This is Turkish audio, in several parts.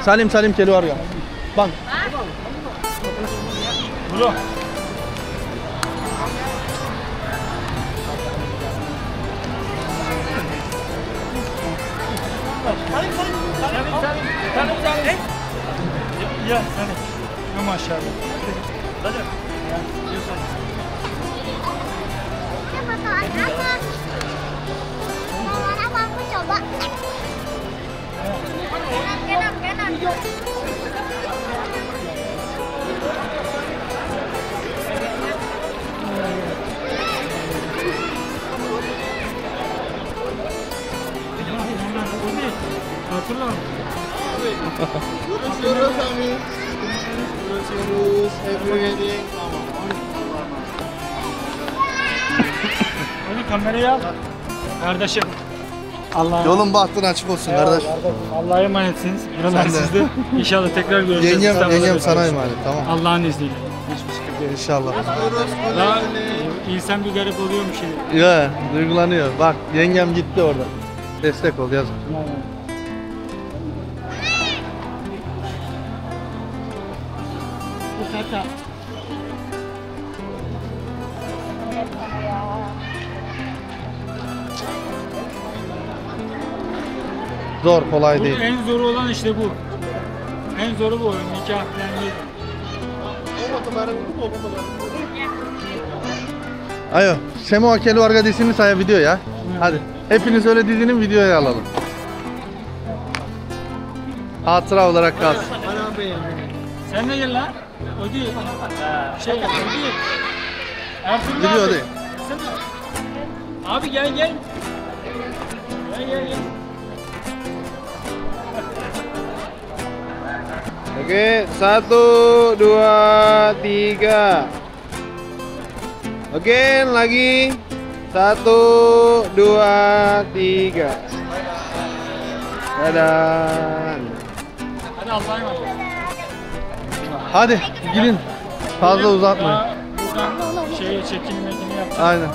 Salim keluarga. Bang. Bro. Salim. Ya, Salim. Maşallah. Hadi. Apa aku coba? Kanan. Lurus Ami. Lurus everything. Onu kameraya al. Kardeşim. Yolun bahtın açık olsun kardeş. Allah'a emanetsiniz. Buralar sizde. İnşallah tekrar görüşürüz. Yengem sana emanet, tamam. Allah'ın izniyle. Hiçbir sıkıntı yok. İnşallah. Daha insan bir garip oluyormuş şimdi. Ya duygulanıyor. Bak yengem gitti orada. Destek ol yazık. Bu kata. Zor, kolay Bu değil. en zoru olan işte bu. En zoru bu. Nikah falan değil. Ayo, semua keluarga di sini saya video ya. Hadi. Hepiniz öyle dizinin videoya alalım. Hatıra olarak kalsın. Sen de gel lan. O değil. O değil. Ertuğrul Video abi. değil. Sen- Abi gel. Gel. Oke, 1, 2, 3. Oke, lagi. 1, 2, 3. Dadah. Hadi Allah'a emanet. Hadi gidin. Fazla uzatmayın. Buradan çekilmekini yapacağım. Aynen.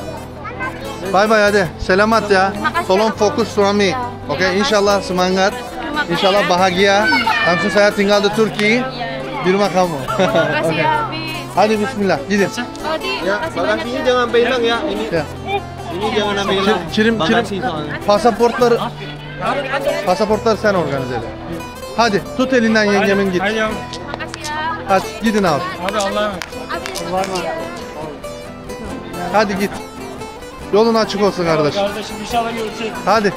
Bay bay hadi. Selamat ya. Tolong fokus suami. Oke, insyaallah semangat. İnşallah bahagia. Langsung saya tinggal di Turki. Di rumah kamu. Makasih Oke. ya, Bi. Hadi bismillah gidin. Odi, Ya, makasih banyak bagasinya ya. jangan sampai hilang ya. Ya. Ini jangan sampai hilang. Kirim Bagasi soalnya. pasaportları sen organize et. Hadi tut elinden yengemin git. Hadi yavrum. Makasih ya. Hadi gidin abi. Hadi Allah'a emanet. Abi, Hadi git. Yolun açık olsun kardeşim. Kardeşim inşallah görüşeceğiz. Hadi.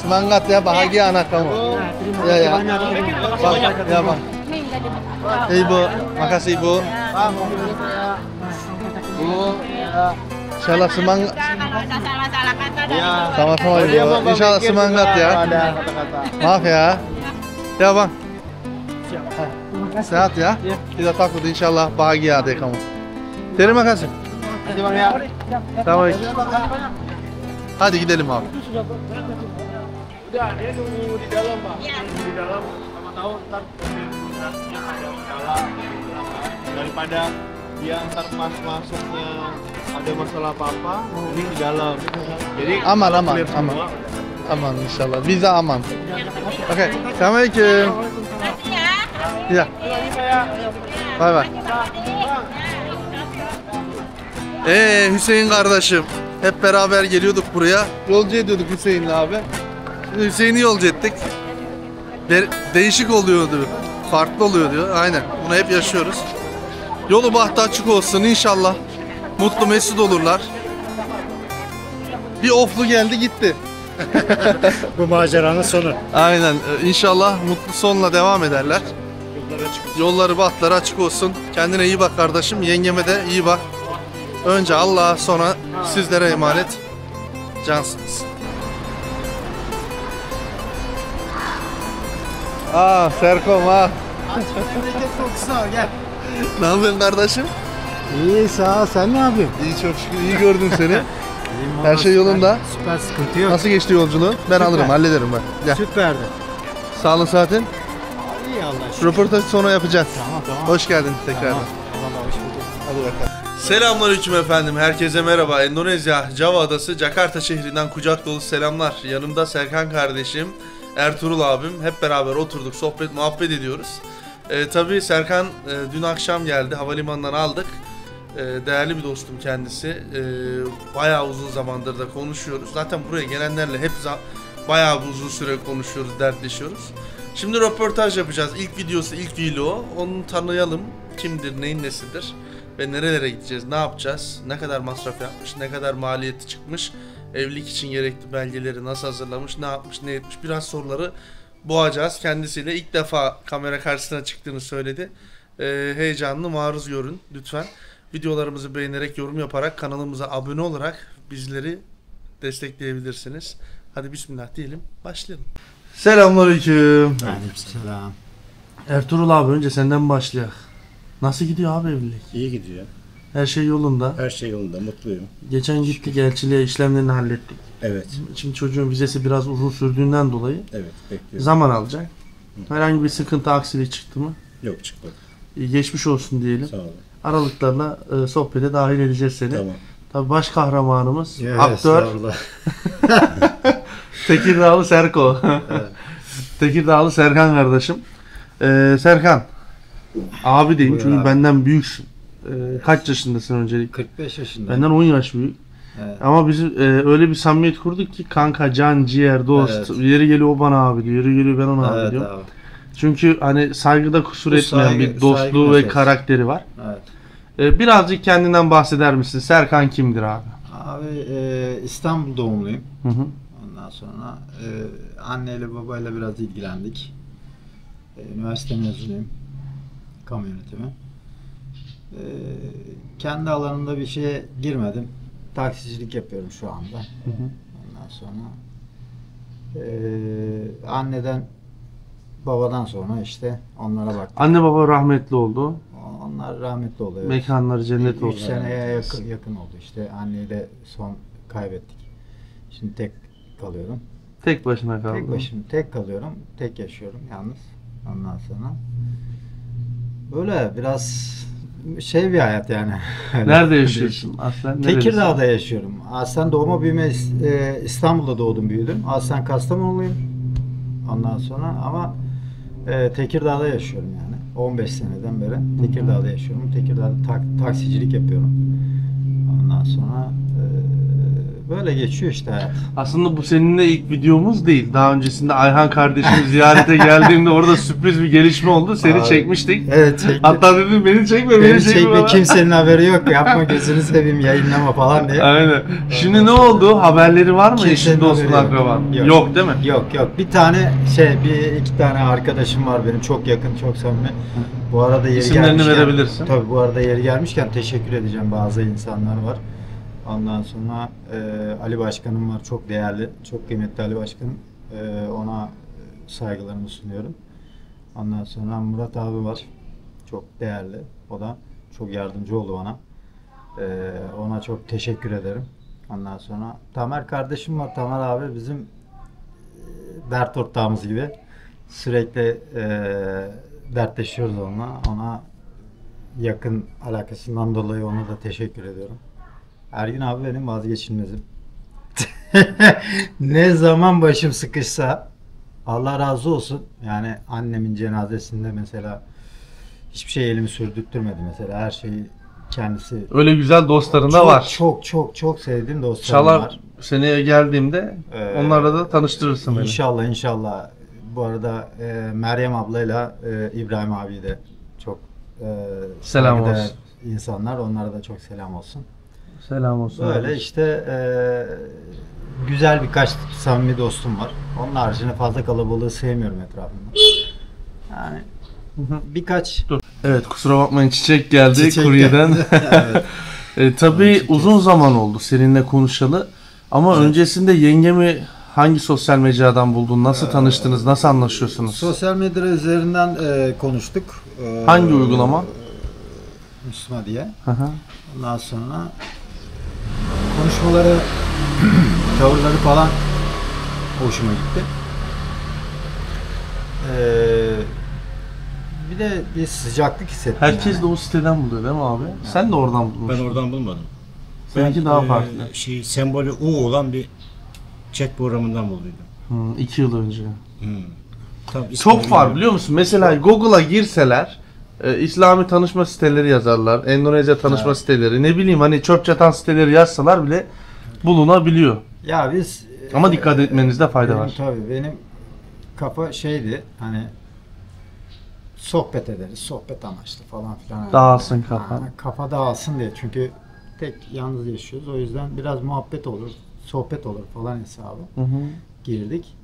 Semangat ya, bahagia anak kamu. Ya ya. Bang, ya bang. Ibu, makasih ibu. Bu, insyaallah semangat. salah kata dan Ya. Sama-sama Dia mau ibu. Insyaallah bikin semangat juga ya. Ada kata-kata. Maaf ya. Ya bang. Sehat ya. Tidak takut insyaallah bahagia deh kamu. Terima kasih. Terima kasih Bang ya. Tamam. Hadi gidelim abi. Udah, dia nunggu di dalam, Pak. Nunggu di dalam, sama tahu ntar yang ada masalah daripada dia ntar pas masuknya ada masalah apa-apa, ini di dalam. Jadi Aman, aman, clear aman. semua. Aman inşallah. Vize aman. Oke. Selamünaleyküm. Ya. Bay bay. Hüseyin kardeşim. Hep beraber geliyorduk buraya. Yolcu ediyorduk Hüseyin'le abi. Şimdi Hüseyin'i yolcu ettik. Değişik oluyordu. Farklı oluyor diyor. Aynen. Bunu hep yaşıyoruz. Yolu bahtı açık olsun inşallah. Mutlu mesut olurlar. Bir oflu geldi gitti. Bu maceranın sonu. Aynen. İnşallah mutlu sonla devam ederler. Yolları bahtları açık olsun. Kendine iyi bak kardeşim. Yengeme de iyi bak. Önce Allah'a, sonra sizlere emanet. Cansınız. Serkom ha. Memleket kokusu var, gel. Ne yapıyorsun kardeşim? İyi, sağ ol. Sen ne yapıyorsun? İyi, çok şükür, iyi gördüm seni. İyiyim Her valla, şey yolunda. Süper, sıkıntı yok. Nasıl geçti yolculuğun? Ben Süper. alırım, hallederim ben. Gel. Süperdi. Sağlığın saatin. İyi Allah şükür. Röportajı sonra yapacağız. Tamam. Hoş geldin tekrardan. Eyvallah, hoş bulduk. Hadi bakalım. Selamünaleyküm efendim. Herkese merhaba. Endonezya, Java Adası, Jakarta şehrinden kucak dolu selamlar. Yanımda Serkan kardeşim, Ertuğrul abim. Hep beraber oturduk, sohbet, muhabbet ediyoruz. Tabii Serkan dün akşam geldi. Havalimanından aldık. Değerli bir dostum kendisi. Bayağı uzun zamandır da konuşuyoruz. Zaten buraya gelenlerle hep bayağı uzun süre konuşuyoruz, dertleşiyoruz. Şimdi röportaj yapacağız. İlk videosu, ilk vlogu. Onu tanıyalım. Kimdir, neyin nesidir ve nerelere gideceğiz, ne yapacağız, ne kadar masraf yapmış, ne kadar maliyeti çıkmış, evlilik için gerekli belgeleri nasıl hazırlamış, ne yapmış, ne etmiş, biraz soruları boğacağız kendisiyle. İlk defa kamera karşısına çıktığını söyledi. Heyecanlı maruz görün lütfen. Videolarımızı beğenerek, yorum yaparak, kanalımıza abone olarak bizleri destekleyebilirsiniz. Hadi bismillah diyelim, başlayalım. Selamünaleyküm. Selam. Ertuğrul abi, önce senden başlayalım. Nasıl gidiyor abi evlilik? İyi gidiyor. Her şey yolunda. Her şey yolunda. Mutluyum. Geçen gittik elçiliğe, işlemlerini hallettik. Evet. Şimdi çocuğun vizesi biraz uzun sürdüğünden dolayı Evet. Bekliyorum. zaman alacak. Herhangi bir sıkıntı, aksilik çıktı mı? Yok, çıkmadı. Geçmiş olsun diyelim. Sağ olun. Aralıklarla sohbete dahil edeceğiz seni. Tamam. Tabii baş kahramanımız, Evet, aktör estağfurullah. Tekirdağlı Serko. Tekirdağlı Serkan kardeşim. Serkan, abi diyeyim Buyur çünkü abi. benden büyüksün. Kaç yaşındasın öncelikle? 45 yaşında. Benden 10 yaş büyük. Evet. Ama biz öyle bir samimiyet kurduk ki kanka, can, ciğer, dost. Evet. Yeri geliyor o bana abi diyor, yeri geliyor ben ona abi Evet diyorum. abi. Çünkü hani saygıda kusur Bu etmeyen saygı- bir saygı dostluğu ve meselesi. karakteri var. Evet. Birazcık kendinden bahseder misin? Serkan kimdir abi? Abi İstanbul doğumluyum. Hı hı. Ondan sonra anneyle babayla biraz ilgilendik. Üniversite mezunuyum. Kamu yönetimi. Kendi alanımda bir şeye girmedim. Taksicilik yapıyorum şu anda. Ondan sonra anneden babadan sonra işte onlara baktım. Anne baba rahmetli oldu. Onlar rahmetli oluyor. Mekanları cennet 3 olsun. seneye yakın oldu işte. Anneyi de son kaybettik. Şimdi tek kalıyorum. Tek başına kaldı. Tek kalıyorum. Tek yaşıyorum yalnız. Ondan sonra böyle biraz şey bir hayat yani. Nerede yaşıyorsun aslen? Nerelisin? Tekirdağ'da yaşıyorum. Aslen doğma büyüme İstanbul'da doğdum büyüdüm. Aslen Kastamonuluyum. Ondan sonra ama Tekirdağ'da yaşıyorum yani. 15 seneden beri Tekirdağ'da yaşıyorum. Tekirdağ'da taksicilik yapıyorum. Ondan sonra böyle geçiyor işte hayat. Aslında bu seninle ilk videomuz değil. Daha öncesinde Ayhan kardeşim ziyarete geldiğimde orada sürpriz bir gelişme oldu. Seni Abi, çekmiştik. Evet çektim. Hatta dedim beni çekme, Beni beni çekme. çekme, bana. kimsenin haberi yok. Yapma gözünü seveyim, yayınlama falan diye. Aynen. Şimdi ne oldu? Haberleri var mı? Kimsenin Eşin, dostun, haberi yok. akraban? Yok. Yok değil mi? Yok. Bir tane iki tane arkadaşım var benim, çok yakın, çok samimi. Bu arada yeri İsimlerini gelmişken, verebilirsin. Tabii bu arada yeri gelmişken teşekkür edeceğim, bazı insanlar var. Ondan sonra Ali Başkanım var, çok değerli, çok kıymetli Ali Başkanım. Ona saygılarımı sunuyorum. Ondan sonra Murat abi var, çok değerli. O da çok yardımcı oldu bana. Ona çok teşekkür ederim. Ondan sonra Tamer kardeşim var. Tamer abi bizim dert ortağımız gibi. Sürekli dertleşiyoruz onunla. Ona yakın alakasından dolayı ona da teşekkür ediyorum. Ergün abi benim vazgeçilmezim. Ne zaman başım sıkışsa Allah razı olsun. Yani annemin cenazesinde mesela hiçbir şey elimi sürdürtmedi mesela. Her şeyi kendisi. Öyle güzel dostların da Çok, var. Çok sevdiğim dostlarım İnşallah var. seneye geldiğimde onlarla da tanıştırırsın beni. İnşallah. Bu arada Meryem ablayla İbrahim abi de çok Selam saygıdeğer olsun. insanlar. Onlara da çok selam olsun. Selam olsun. Böyle abi. işte güzel birkaç samimi dostum var. Onun haricinde fazla kalabalığı sevmiyorum etrafımda. Yani birkaç Dur. Evet, kusura bakmayın, çiçek geldi Çiçek kuryeden. geldi. Evet. Tabii uzun zaman oldu seninle konuşalı. Ama öncesinde yengemi hangi sosyal mecradan buldun? Nasıl tanıştınız? Nasıl anlaşıyorsunuz? Sosyal medya üzerinden konuştuk. Hangi uygulama? Müslüman diye. Hı hı. Ondan sonra konuşmaları, tavırları falan hoşuma gitti. Bir de bir sıcaklık hissettim. Herkes yani. de o siteden buluyor değil mi abi? Sen de oradan Ben bulmuşsun. oradan bulmadım. Seninki daha farklı. Sembolü U olan bir chat programından bulduydum. 2 yıl önce. Tam ismini Çok var bilmiyorum. biliyor musun? Mesela Google'a girseler İslami tanışma siteleri yazarlar. Endonezya tanışma siteleri. Ne bileyim hani çöp çatan siteleri yazsalar bile bulunabiliyor. Ya biz Ama dikkat etmenizde fayda var. Tabii benim kafa şeydi hani sohbet ederiz, sohbet amaçlı falan filan. Dağılsın kafa. Kafa dağılsın diye çünkü tek yalnız yaşıyoruz. O yüzden biraz muhabbet olur, sohbet olur falan hesabı. Hı hı. Girdik.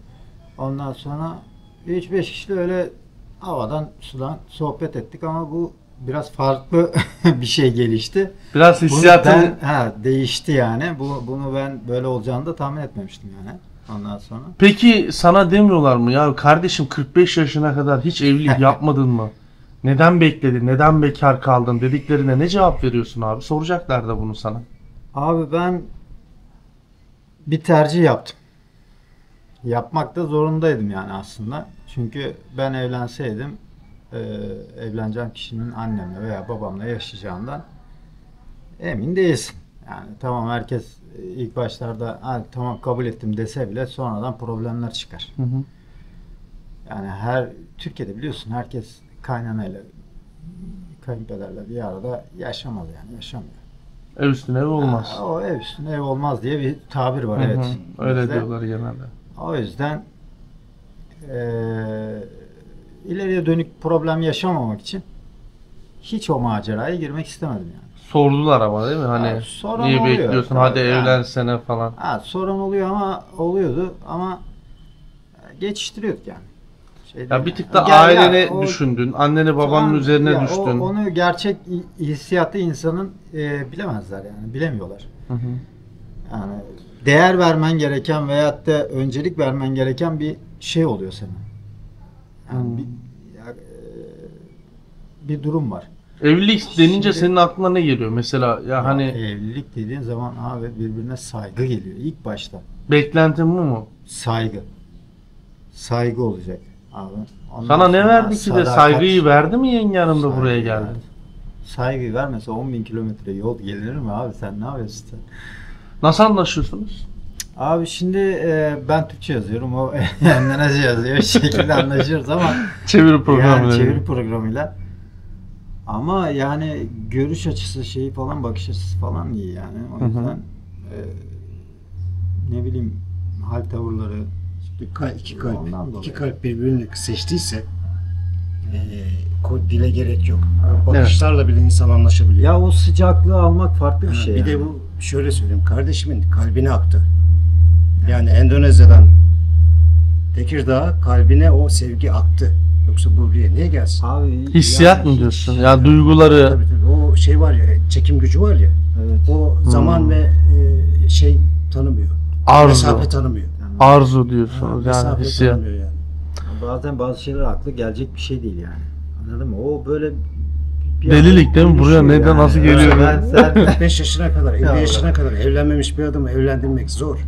Ondan sonra 3-5 kişiyle öyle havadan sudan sohbet ettik ama bu biraz farklı bir şey gelişti. Biraz hissiyatın Değişti yani. Bunu ben böyle olacağını da tahmin etmemiştim yani. Ondan sonra. Peki sana demiyorlar mı ya kardeşim 45 yaşına kadar hiç evlilik yapmadın mı? Neden bekledin? Neden bekar kaldın dediklerine ne cevap veriyorsun abi? Soracaklar da bunu sana. Abi ben bir tercih yaptım. Yapmak da zorundaydım yani aslında. Çünkü ben evlenseydim evleneceğim kişinin annemle veya babamla yaşayacağından emin değilsin. Yani tamam herkes ilk başlarda tamam kabul ettim dese bile sonradan problemler çıkar. Hı hı. Yani Türkiye'de biliyorsun herkes kaynanayla kayınpederle bir arada yaşamaz yani yaşamıyor. Ev üstüne ev olmaz. O ev üstüne ev olmaz diye bir tabir var Hı hı. evet. Öyle bizde. diyorlar genelde. O yüzden ileriye dönük problem yaşamamak için hiç o maceraya girmek istemedim yani. Sordular ama değil mi? Hani Ha, soran niye oluyor. bekliyorsun? Tabii, Hadi yani. evlensene falan. Sorun oluyordu ama geçiştiriyorduk yani. Ya bir tık da aileni düşündün. Anneni babanın üzerine düştün. Onu gerçek hissiyatı insanın bilemezler yani. Bilemiyorlar. Hı hı. Yani değer vermen gereken veyahut da öncelik vermen gereken bir şey oluyor senin. Yani bir durum var. Evlilik denince senin aklına ne geliyor? Mesela ya hani Evlilik dediğin zaman abi birbirine saygı geliyor ilk başta. beklentin bu mu? Saygı. Saygı olacak abi. Ondan Sana ne sonra verdi ki de sadakat. saygıyı verdi mi yenge hanım da buraya Saygıyı geldi? verdi. Saygıyı vermese 10.000 kilometre yol gelir mi abi sen ne yapıyorsun sen? Nasıl anlaşıyorsunuz? Abi şimdi ben Türkçe yazıyorum o Endonezya yazıyor bir şekilde anlaşıyoruz ama Çeviri programı. yani çeviri programıyla. Ama yani görüş açısı şeyi falan bakış açısı falan iyi yani. O yüzden ne bileyim hal tavırları ondan dolayı. İki kalp birbirini seçtiyse dile gerek yok. Bakışlarla bile insan anlaşabiliyor. Ya o sıcaklığı almak farklı bir şey. Bir yani. de bu şöyle söyleyeyim. Kardeşimin kalbine aktı. Yani Endonezya'dan Tekirdağ'a kalbine o sevgi aktı. Yoksa buraya niye gelsin? Abi, Hissiyat yani mı hiç- diyorsun? Ya duyguları, Tabii tabii. O şey var ya, çekim gücü var ya. Evet. O zaman ve şey tanımıyor. arzu, Mesafe tanımıyor. arzu diyorsunuz yani Mesafe hissiyat. tanımıyor yani. Bazen bazı şeyler aklı gelecek bir şey değil yani. Anladın mı? O böyle Delilik değil mi? Buraya konuşuyor neden nasıl geliyor? Sen 45 yaşına kadar, 50 Ya yaşına kadar evlenmemiş bir adamı evlendirmek zor.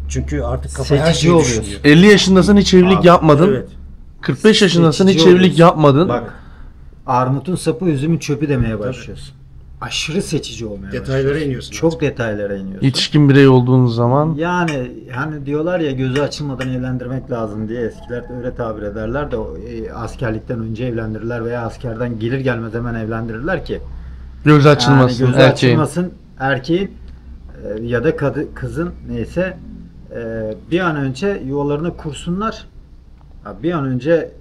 Çünkü artık kafa her Seçici şeyi oluyorsun. düşünüyor. 50 yaşındasın hiç evlilik Abi, yapmadın. Evet. 45 yaşındasın hiç Seçici evlilik oluyorsun. yapmadın. Bak, armutun sapı üzümün çöpü demeye başlıyorsun. Aşırı seçici olmaya Detaylara başlıyorsun. iniyorsun Çok detaylara iniyorsun. Yetişkin birey olduğunuz zaman Yani hani diyorlar ya gözü açılmadan evlendirmek lazım diye eskiler öyle tabir ederler de askerlikten önce evlendirirler veya askerden gelir gelmez hemen evlendirirler ki göz açılmasın yani gözü erkeğin. açılmasın erkeğin ya da kızın neyse bir an önce yuvalarını kursunlar. Bir an önce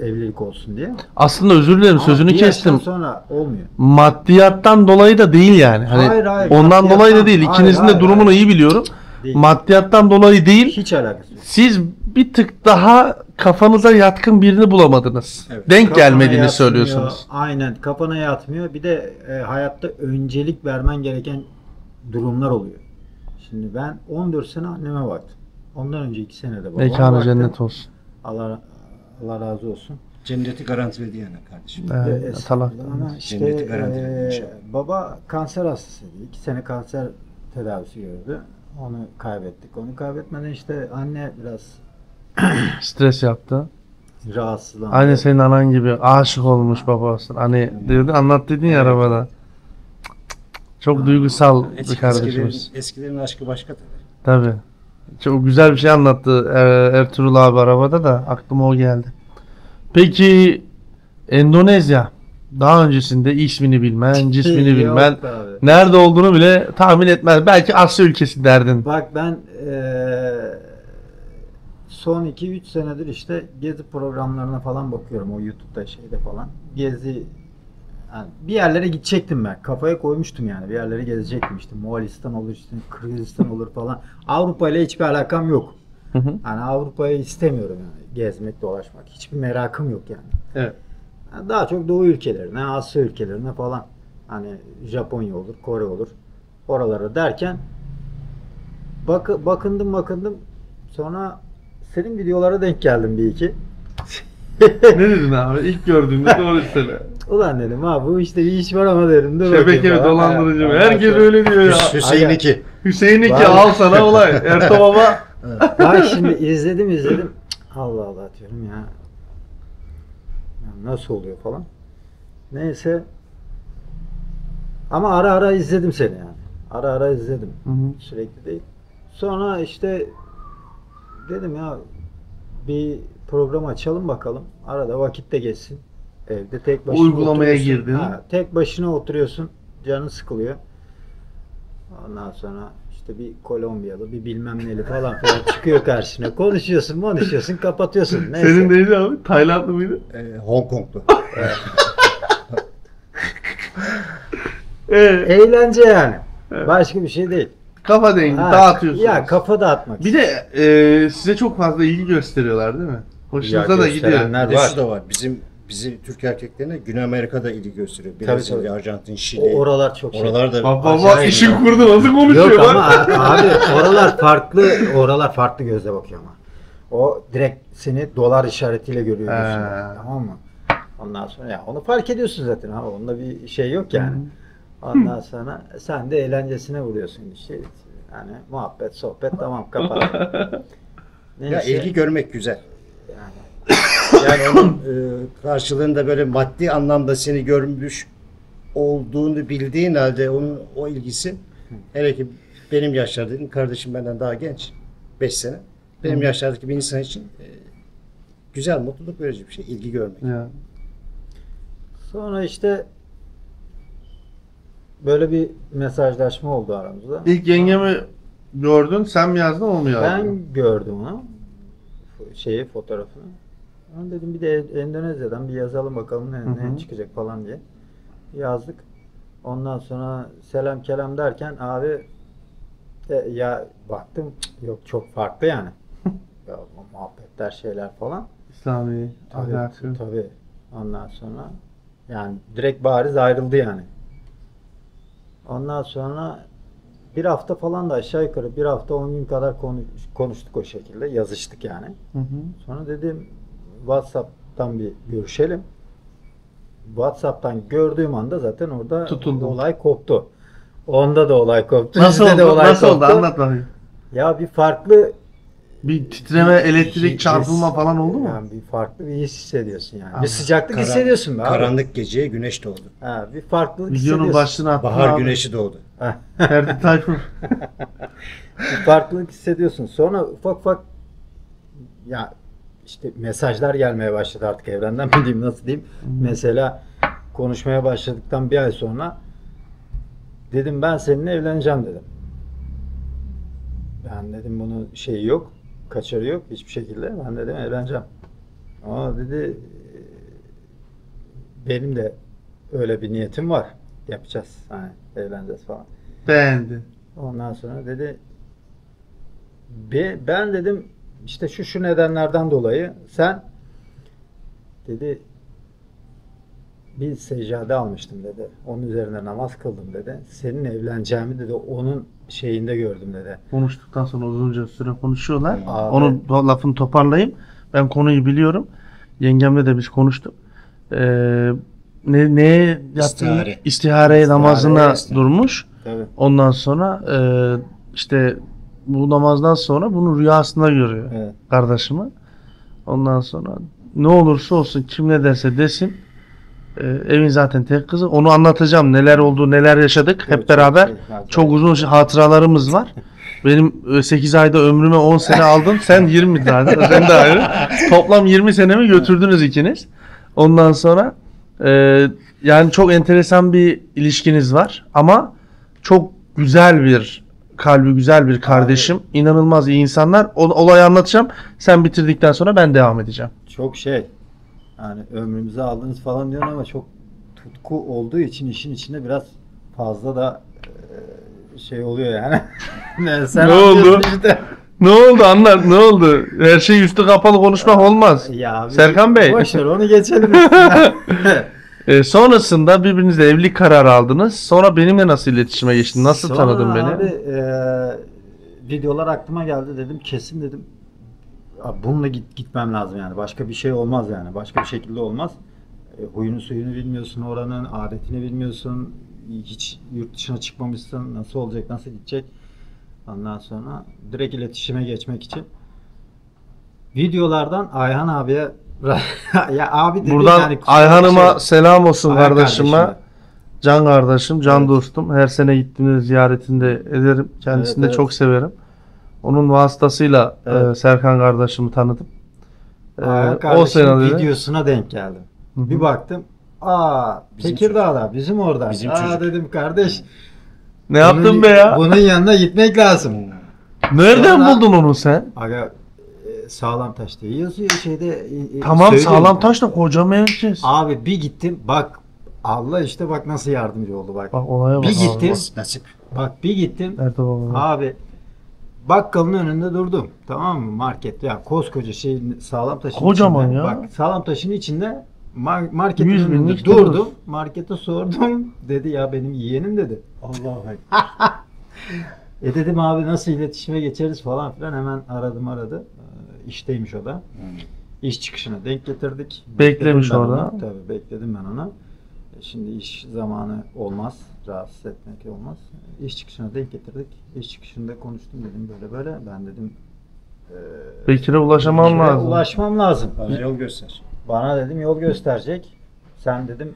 evlilik olsun diye. Aslında özür dilerim Ama sözünü bir yaştan kestim. sonra olmuyor. Maddiyattan dolayı da değil yani. Hani Hayır, ondan maddiyattan- dolayı da değil. hayır, İkinizin de hayır, durumunu hayır. iyi biliyorum. Değil. Maddiyattan dolayı değil. Hiç alakası yok. Siz bir tık daha kafanıza yatkın birini bulamadınız. Evet. Denk Kafana gelmediğini yatmıyor, söylüyorsunuz. Aynen, kafana yatmıyor. Bir de hayatta öncelik vermen gereken durumlar oluyor. Şimdi ben 14 sene anneme baktım. Ondan önce 2 sene de babama Mekanı baktım. cennet olsun. Allah razı olsun. Cenneti garantiledi yani kardeşim. Evet, Atalak. Ama işte Cenneti garantiledi inşallah. baba kanser hastasıydı. 2 sene kanser tedavisi gördü. Onu kaybettik. Onu kaybetmeden işte anne biraz Stres yaptı. rahatsızlandı. Aynı senin anan gibi aşık olmuş babasına. Hani dedi, anlat dedin ya arabada. Çok duygusal bir kardeşimiz. Eskilerin aşkı başka tabii. Tabii. Çok güzel bir şey anlattı Ertuğrul abi arabada da aklıma o geldi. Peki Endonezya. Daha öncesinde ismini bilmen, cismini Yok bilmen, be abi. nerede olduğunu bile tahmin etmez. Belki Asya ülkesi derdin. Bak ben son 2-3 senedir işte gezi programlarına falan bakıyorum, o YouTube'da şeyde falan. Gezi, yani bir yerlere gidecektim ben. Kafaya koymuştum yani. Bir yerlere gezecektim işte. Moğolistan olur, işte Kırgızistan olur falan. Avrupa ile hiçbir alakam yok. Hı hı. Yani Avrupa'yı istemiyorum yani. Gezmek, dolaşmak. Hiçbir merakım yok yani. Evet. Yani daha çok Doğu ülkelerine, Asya ülkelerine falan. Hani Japonya olur, Kore olur. Oralara derken bakındım. Sonra senin videolara denk geldim bir iki. Ne dedin abi? İlk gördüğümde doğru söyle. Ulan dedim ha, bu işte bir iş var ama dedim. Dur Şebeke bakayım ve falan. dolandırıcı mı? Ha, Herkes ondan öyle diyor ya. Hüseyin Aga. 2. Hüseyin 2 Var. al sana olay. Ertuğ baba. Bak şimdi izledim. Cık, Allah Allah diyorum ya. Ya nasıl oluyor falan. Neyse. Ama ara ara izledim seni yani. Ara ara izledim. Hı hı. Sürekli değil. Sonra işte dedim ya, bir program açalım bakalım. Arada vakit de geçsin. Evde tek başına Uygulamaya oturuyorsun. girdin. Ha, tek başına oturuyorsun. Canın sıkılıyor. Ondan sonra işte bir Kolombiyalı, bir bilmem neli falan çıkıyor karşına. Konuşuyorsun, kapatıyorsun. Neyse. Senin neydi abi? Taylandlı mıydı? Hong Konglu. Eğlence yani. Başka bir şey değil. Kafa dengi Ha, dağıtıyorsunuz. Ya kafa dağıtmak. Bir de size çok fazla ilgi gösteriyorlar değil mi? Hoşunuza Ya da gidiyor. gösterenler Bir de var. şu da var. Bizi Türk erkeklerine Güney Amerika'da ilgi gösteriyor. Tabii, Brezilya, tabii. Arjantin, Şili. Oralar çok şey. Oralarda Baba Acayip işin ya. kurdu nasıl konuşuyor Yok lan? ama abi oralar farklı gözle bakıyor ama. O direkt seni dolar işaretiyle görüyor. He. gözüne, tamam mı? Ondan sonra ya onu fark ediyorsun zaten abi. Onda bir şey yok yani. Ondan sonra sen de eğlencesine vuruyorsun işte. Yani muhabbet, sohbet, tamam, kapat. ya ilgi görmek güzel. Yani. Yani onun karşılığında böyle maddi anlamda seni görmüş olduğunu bildiğin halde onun o ilgisi, hele ki benim yaşlardaki kardeşim benden daha genç, 5 sene. Benim yaşlardaki bir insan için güzel, mutluluk verici bir şey, ilgi görmek. Ya. Sonra işte böyle bir mesajlaşma oldu aramızda. İlk yengemi gördün, sen mi yazdın o mu yazdı? Ben gördüm onu. Fotoğrafını. Ben dedim bir de Endonezya'dan bir yazalım bakalım ne çıkacak falan diye. Yazdık. Ondan sonra selam kelam derken abi ya baktım yok çok farklı yani. Ya, muhabbetler şeyler falan. İslami, ahlakı. Tabii. Ondan sonra yani direkt bariz ayrıldı yani. Ondan sonra bir hafta falan da aşağı yukarı bir hafta 10 gün kadar konuştuk o şekilde. Yazıştık yani. Hı hı. Sonra dedim WhatsApp'tan bir görüşelim. WhatsApp'tan gördüğüm anda zaten orada Tutuldu. olay koptu. Onda da olay koptu. Nasıl Bizde de oldu? olay Nasıl oldu? koptu. Anlat bakayım. Ya bir farklı Bir titreme, elektrik his- çarpılma falan oldu mu? Yani bir farklı bir his hissediyorsun yani. Ama Bir sıcaklık Karan- hissediyorsun be abi. Karanlık geceye güneş doğdu. Ha, bir farklılık Videonun hissediyorsun. başlığını attın Bahar abi. güneşi doğdu. Ferdi Tayfur. Bir farklılık hissediyorsun. Sonra ufak ufak ya işte mesajlar gelmeye başladı artık evrenden mi diyeyim nasıl diyeyim. Mesela konuşmaya başladıktan bir ay sonra dedim ben seninle evleneceğim dedim. Ben dedim bunun şeyi yok, kaçarı yok hiçbir şekilde. Ben dedim evleneceğim. Aa dedi benim de öyle bir niyetim var. Yapacağız. Hani evleneceğiz falan. Beğendi. Ondan sonra dedi Ben dedim işte şu nedenlerden dolayı sen dedi bir seccade almıştım dedi. Onun üzerine namaz kıldım dedi. Senin evleneceğimi dedi onun şeyinde gördüm dedi. Konuştuktan sonra uzunca süre konuşuyorlar. Abi. Onun lafını toparlayayım. Ben konuyu biliyorum. Yengemle de biz konuştuk. Neye yaptığını? İstihare. İstihare namazına İstihare. durmuş. Tabii. Ondan sonra işte bu namazdan sonra bunu rüyasında görüyor Evet. kardeşimi. Ondan sonra ne olursa olsun kim ne derse desin evin zaten tek kızı. Onu anlatacağım. Neler oldu, neler yaşadık Evet, hep beraber. çok Çok uzun hatıralarımız var. Benim 8 ayda ömrüme 10 sene aldın. Sen 20 zaten. Sen de ayrı. Toplam 20 senemi götürdünüz ikiniz. Ondan sonra yani çok enteresan bir ilişkiniz var. Ama çok güzel bir kalbi güzel bir kardeşim. İnanılmaz iyi insanlar. Olayı anlatacağım. Sen bitirdikten sonra ben devam edeceğim. Çok şey yani ömrümüzü aldınız falan diyorsun ama çok tutku olduğu için işin içinde biraz fazla da şey oluyor yani. Sen Ne oldu? anlıyorsun işte. Ne oldu anlat ne oldu? Her şey üstü kapalı konuşmak olmaz. Ya Serkan Bey. Boş ver onu geçelim. üstüne. Sonrasında birbirinizle evlilik kararı aldınız. Sonra benimle nasıl iletişime geçtin? Nasıl Sonra tanıdın beni? Abi videolar aklıma geldi dedim kesin dedim. Abi bununla gitmem lazım yani. Başka bir şey olmaz yani. Başka bir şekilde olmaz. Huyunu suyunu bilmiyorsun oranın, adetini bilmiyorsun. Hiç yurt dışına çıkmamışsın. Nasıl olacak, nasıl gidecek? Ondan sonra direkt iletişime geçmek için videolardan Ayhan abiye ya abi dedi Buradan yani kusura Ayhan'ıma bakma. selam olsun Ayhan kardeşime. kardeşime. Can kardeşim, can Evet. dostum. Her sene gittiğinde ziyaretinde ederim. Kendisini de Evet. çok severim. Onun vasıtasıyla Evet. Serkan kardeşimi tanıdım. Ayhan O kardeşimin sene dedi. videosuna denk geldim. Hı hı. Bir baktım. Tekirdağ'da bizim orada. Bizim çocuk. Dedim kardeş. Ne yaptın be ya? Bunun yanına gitmek lazım. Nereden Sonra- buldun onu sen? Aga sağlam taş diye yazıyor şeyde. Tamam söylüyor. sağlam taş da koca merkez. Abi bir gittim bak Allah işte bak nasıl yardımcı oldu bak. Bak olaya bak. Bir abi. gittim. Nasip. Bak bir gittim. Nerede baba? Abi bakkalın önünde durdum. Tamam mı? Market ya koskoca şey sağlam taşın Kocaman içinde. ya. Bak sağlam taşın içinde marketin 100 önünde binlik durdum. nüfus. Markete sordum. Dedi ya benim yeğenim dedi. Allah Dedim abi nasıl iletişime geçeriz falan filan hemen aradı. İşteymiş o da. İş çıkışına denk getirdik. Beklemiş Bekledim ben orada. onu. Tabii bekledim ben onu. Şimdi iş zamanı olmaz. Rahatsız etmek olmaz. İş çıkışına denk getirdik. İş çıkışında konuştum dedim böyle. Ben dedim Bekir'e ulaşamam Bekir'e lazım. ulaşmam lazım. Bana yol göster. Bana dedim yol gösterecek. Sen dedim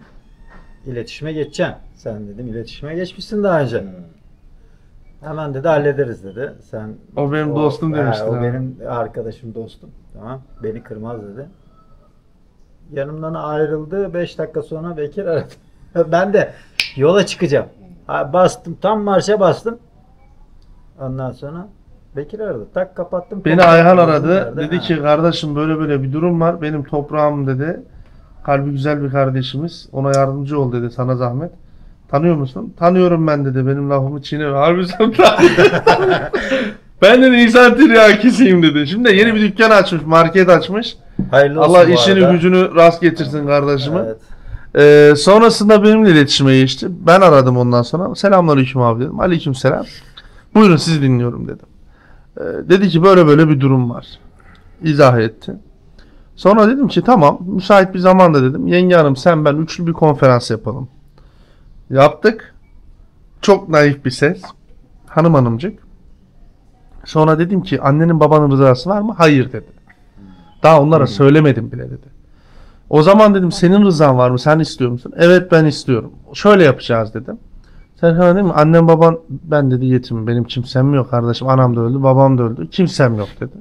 iletişime geçeceksin. Sen dedim iletişime geçmişsin daha önce. Hemen dedi hallederiz dedi. Sen O benim dostum demiştin O ha. benim arkadaşım dostum. Tamam. Beni kırmaz dedi. Yanımdan ayrıldı. 5 dakika sonra Bekir aradı. Ben de yola çıkacağım. Bastım. Tam marşa bastım. Ondan sonra Bekir aradı. Tak kapattım. Beni Kapattım. Ayhan aradı. Nerede? Dedi Ha. ki kardeşim böyle bir durum var. Benim toprağım dedi. Kalbi güzel bir kardeşimiz. Ona yardımcı ol dedi sana zahmet. Tanıyor musun? Tanıyorum ben dedi. Benim lafımı çiğneme. Harbi sen Ben de insan tiryakisiyim dedi. Şimdi de yeni bir dükkan açmış. Market açmış. Hayırlı olsun Allah bu işini arada. gücünü rast getirsin kardeşime. Evet. Sonrasında benimle iletişime geçti. Ben aradım ondan sonra. Selamünaleyküm abi dedim. Aleykümselam. Buyurun sizi dinliyorum dedim. Dedi ki böyle bir durum var. İzah etti. Sonra dedim ki tamam müsait bir zamanda dedim. Yenge hanım sen ben üçlü bir konferans yapalım. Yaptık. Çok naif bir ses. Hanımcık. Sonra dedim ki annenin babanın rızası var mı? Hayır dedi. Daha onlara söylemedim bile dedi. O zaman dedim senin rızan var mı? Sen istiyor musun? Evet ben istiyorum. Şöyle yapacağız dedim. Serkan dedim annem baban ben dedi yetimim. Benim kimsem yok kardeşim. Anam da öldü babam da öldü. Kimsem yok dedi.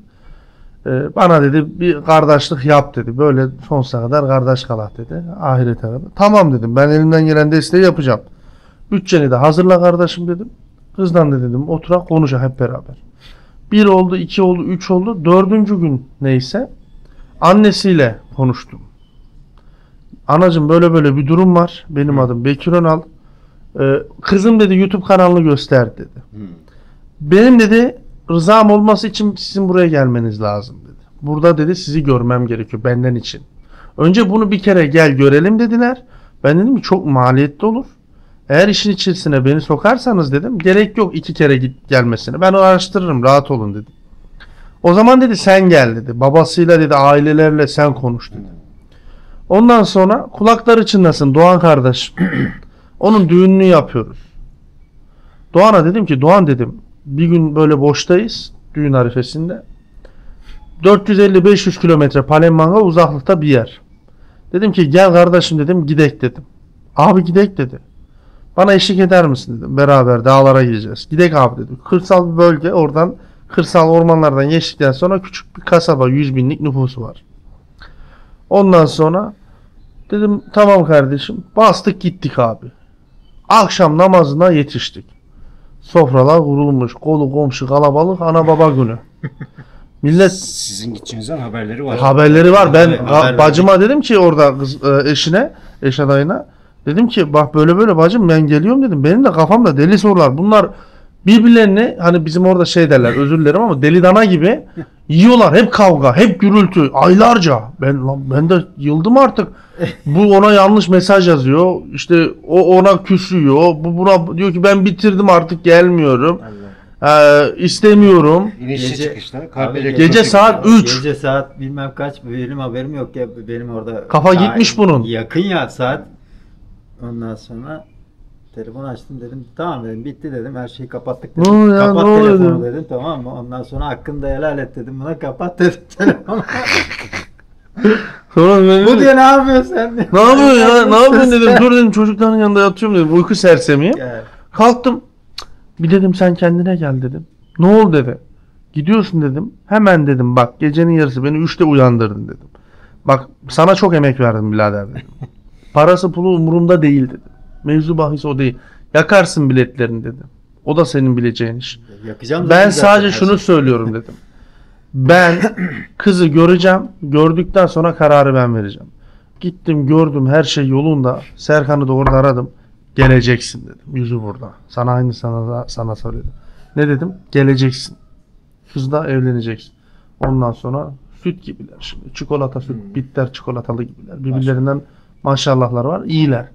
Bana dedi bir kardeşlik yap dedi. Böyle sonsuza kadar kardeş kalak dedi. Ahirete kadar. Tamam dedim. Ben elimden gelen desteği yapacağım. Bütçeni de hazırla kardeşim dedim. Kızdan da dedim oturak konuşalım hep beraber. 1 oldu, 2 oldu, 3 oldu. 4. gün neyse annesiyle konuştum. Anacığım böyle bir durum var. Benim adım Bekir Önal. Kızım dedi YouTube kanalını göster dedi. Benim dedi rızam olması için sizin buraya gelmeniz lazım dedi. Burada dedi sizi görmem gerekiyor benden için. Önce bunu bir kere gel görelim dediler. Ben dedim ki çok maliyetli olur. Eğer işin içerisine beni sokarsanız dedim gerek yok 2 kere gelmesine. Ben araştırırım rahat olun dedim. O zaman dedi sen gel dedi. Babasıyla dedi ailelerle sen konuş dedi. Ondan sonra kulakları çınlasın Doğan kardeşim. Onun düğününü yapıyoruz. Doğan'a dedim ki Doğan dedim bir gün böyle boştayız düğün arifesinde. 450-500 kilometre Palembang'a uzaklıkta bir yer. Dedim ki gel kardeşim dedim gidek dedim. Abi gidek dedi. Bana eşlik eder misin dedim. Beraber dağlara gideceğiz. Gidek abi dedim. Kırsal bir bölge oradan kırsal ormanlardan geçtikten sonra küçük bir kasaba 100 binlik nüfusu var. Ondan sonra dedim tamam kardeşim bastık gittik abi. Akşam namazına yetiştik. Sofralar kurulmuş. Kolu komşu kalabalık ana baba günü. Millet Sizin gideceğinizden haberleri var. haberleri var. Ben Haber bacıma dedim ki orada kız, eş adayına dedim ki bak böyle böyle bacım ben geliyorum dedim. Benim de kafamda deli sorular. Bunlar birbirlerini hani bizim orada şey derler özür dilerim ama deli dana gibi yiyorlar. Hep kavga, hep gürültü aylarca. Ben de yıldım artık. Bu ona yanlış mesaj yazıyor. İşte o ona küsüyor. Bu buna diyor ki ben bitirdim artık gelmiyorum. İstemiyorum. İnişli Gece- çıkışta. Kahve Gece saat 3. Gece saat bilmem kaç benim haberim yok ya benim orada. Kafa gitmiş bunun. Yakın ya saat. Ondan sonra telefon açtım dedim tamam dedim bitti dedim her şeyi kapattık dedim. Ne oluyor ya, Kapat ne oluyor telefonu dedim. dedim tamam mı? Ondan sonra hakkında helal et dedim buna kapat dedim telefonu. Sonra ben Bu diyor ne yapıyorsun sen diyor. ne yapıyorsun ya? Ne yapıyorsun dedim. Dur dedim çocukların yanında yatıyorum dedim. Uyku sersemiyim. Yani, Kalktım. Bir dedim sen kendine gel dedim. Ne oldu dedi. Gidiyorsun dedim. Hemen dedim bak gecenin yarısı beni 3'te uyandırdın dedim. Bak sana çok emek verdim birader dedim. Parası pulu umurumda değil dedim. Mevzu bahis o değil. Yakarsın biletlerini dedim. O da senin bileceğin iş. yakacağım Ben dedim zaten sadece her şunu şeyi. söylüyorum dedim. Ben kızı göreceğim. Gördükten sonra kararı ben vereceğim. Gittim gördüm her şey yolunda. Serkan'ı da orada aradım. Geleceksin dedim. Yüzü burada. Sana aynı sana söyledim. Ne dedim? Geleceksin. Kızla evleneceksin. Ondan sonra süt gibiler şimdi. Çikolata süt, bitter çikolatalı gibiler. Birbirlerinden maşallahlar var. İyiler.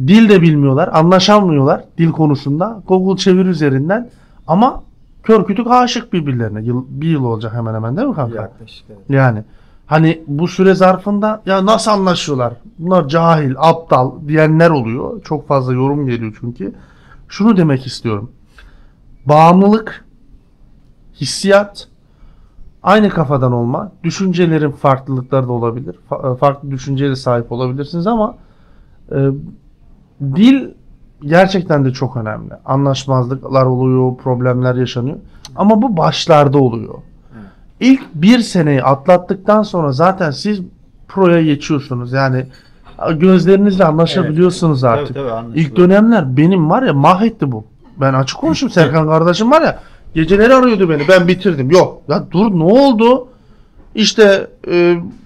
Dil de bilmiyorlar. Anlaşamıyorlar dil konusunda. Google çevir üzerinden. Ama kör kütük aşık birbirlerine. Bir yıl olacak hemen hemen değil mi kanka? Yaklaşık evet. Yani hani bu süre zarfında ya nasıl anlaşıyorlar? Bunlar cahil, aptal diyenler oluyor. Çok fazla yorum geliyor çünkü. Şunu demek istiyorum. Bağımlılık, hissiyat, aynı kafadan olma, düşüncelerin farklılıkları da olabilir. Farklı düşünceye de sahip olabilirsiniz ama dil gerçekten de çok önemli. Anlaşmazlıklar oluyor, problemler yaşanıyor. Ama bu başlarda oluyor. İlk bir seneyi atlattıktan sonra zaten siz proya geçiyorsunuz. Yani gözlerinizle anlaşabiliyorsunuz Evet. artık. Tabii, anlaşılıyor. İlk dönemler benim var ya mahvetti bu. Ben açık konuşayım Serkan kardeşim var ya geceleri arıyordu beni ben bitirdim. Yok ya dur ne oldu? İşte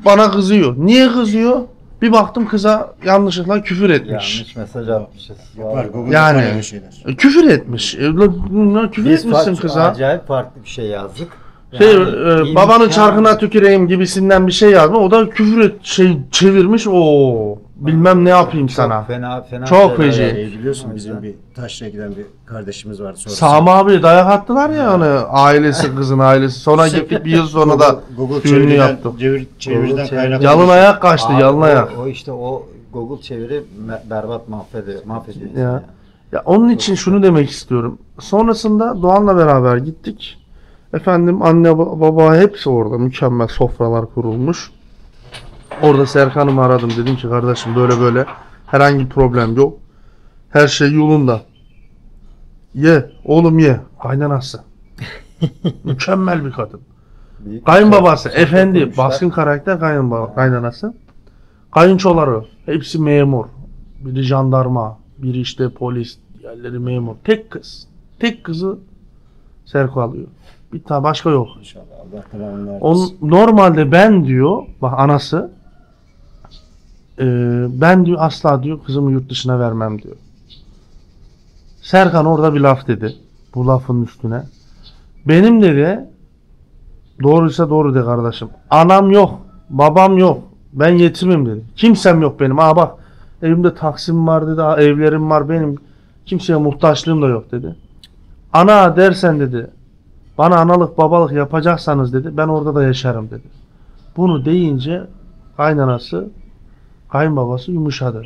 bana kızıyor. Niye kızıyor? Bir baktım kıza yanlışlıkla küfür etmiş. Yanlış mesaj atmışız. Var Google'da Yani. var öyle şeyler. Küfür etmiş. Küfür Biz etmişsin kıza. acayip farklı bir şey yazdık. Babanın çarkına tüküreyim gibisinden bir şey yazma. O da küfür çevirmiş. O bilmem ne yapayım sana. Fena Çok şeyler feci. yazdık. Biliyorsun O bizim yüzden. bir taşra giden bir kardeşimiz vardı. Sonrası. Sami abi dayak attılar ya hani ailesi kızın ailesi. Sonra gittik bir yıl sonra da Google düğününü çeviriden, yaptı. çeviriden Google kaynaklı. Yalın ayak kaçtı Abi yalın ayak. o işte o Google çeviri berbat mahvediyor Ya. insanı. Ya onun için şunu demek istiyorum. Sonrasında Doğan'la beraber gittik. Efendim anne baba hepsi orada. Mükemmel sofralar kurulmuş. Orada Serkan'ımı aradım. Dedim ki kardeşim böyle böyle herhangi bir problem yok. Her şey yolunda. Ye oğlum ye. Kaynanası. Mükemmel bir kadın. Büyük Kayınbabası çok efendi okumuşlar. baskın karakter kaynanası. Kayınçoları hepsi memur. Biri jandarma, biri işte polis, diğerleri memur. Tek kız. Tek kızı Serko alıyor. Bir tane başka yok. İnşallah Allah tamamını versin. Normalde ben diyor, bak anası ben diyor asla diyor kızımı yurt dışına vermem diyor. Serkan orada bir laf dedi. Bu lafın üstüne. Benim dedi, doğruysa doğru de kardeşim. Anam yok, babam yok. Ben yetimim dedi. Kimsem yok benim. Aa bak, evimde taksim var dedi. Aa, evlerim var benim. Kimseye muhtaçlığım da yok dedi. Ana dersen dedi, bana analık babalık yapacaksanız dedi, ben orada da yaşarım dedi. Bunu deyince kaynanası, kayınbabası yumuşadı.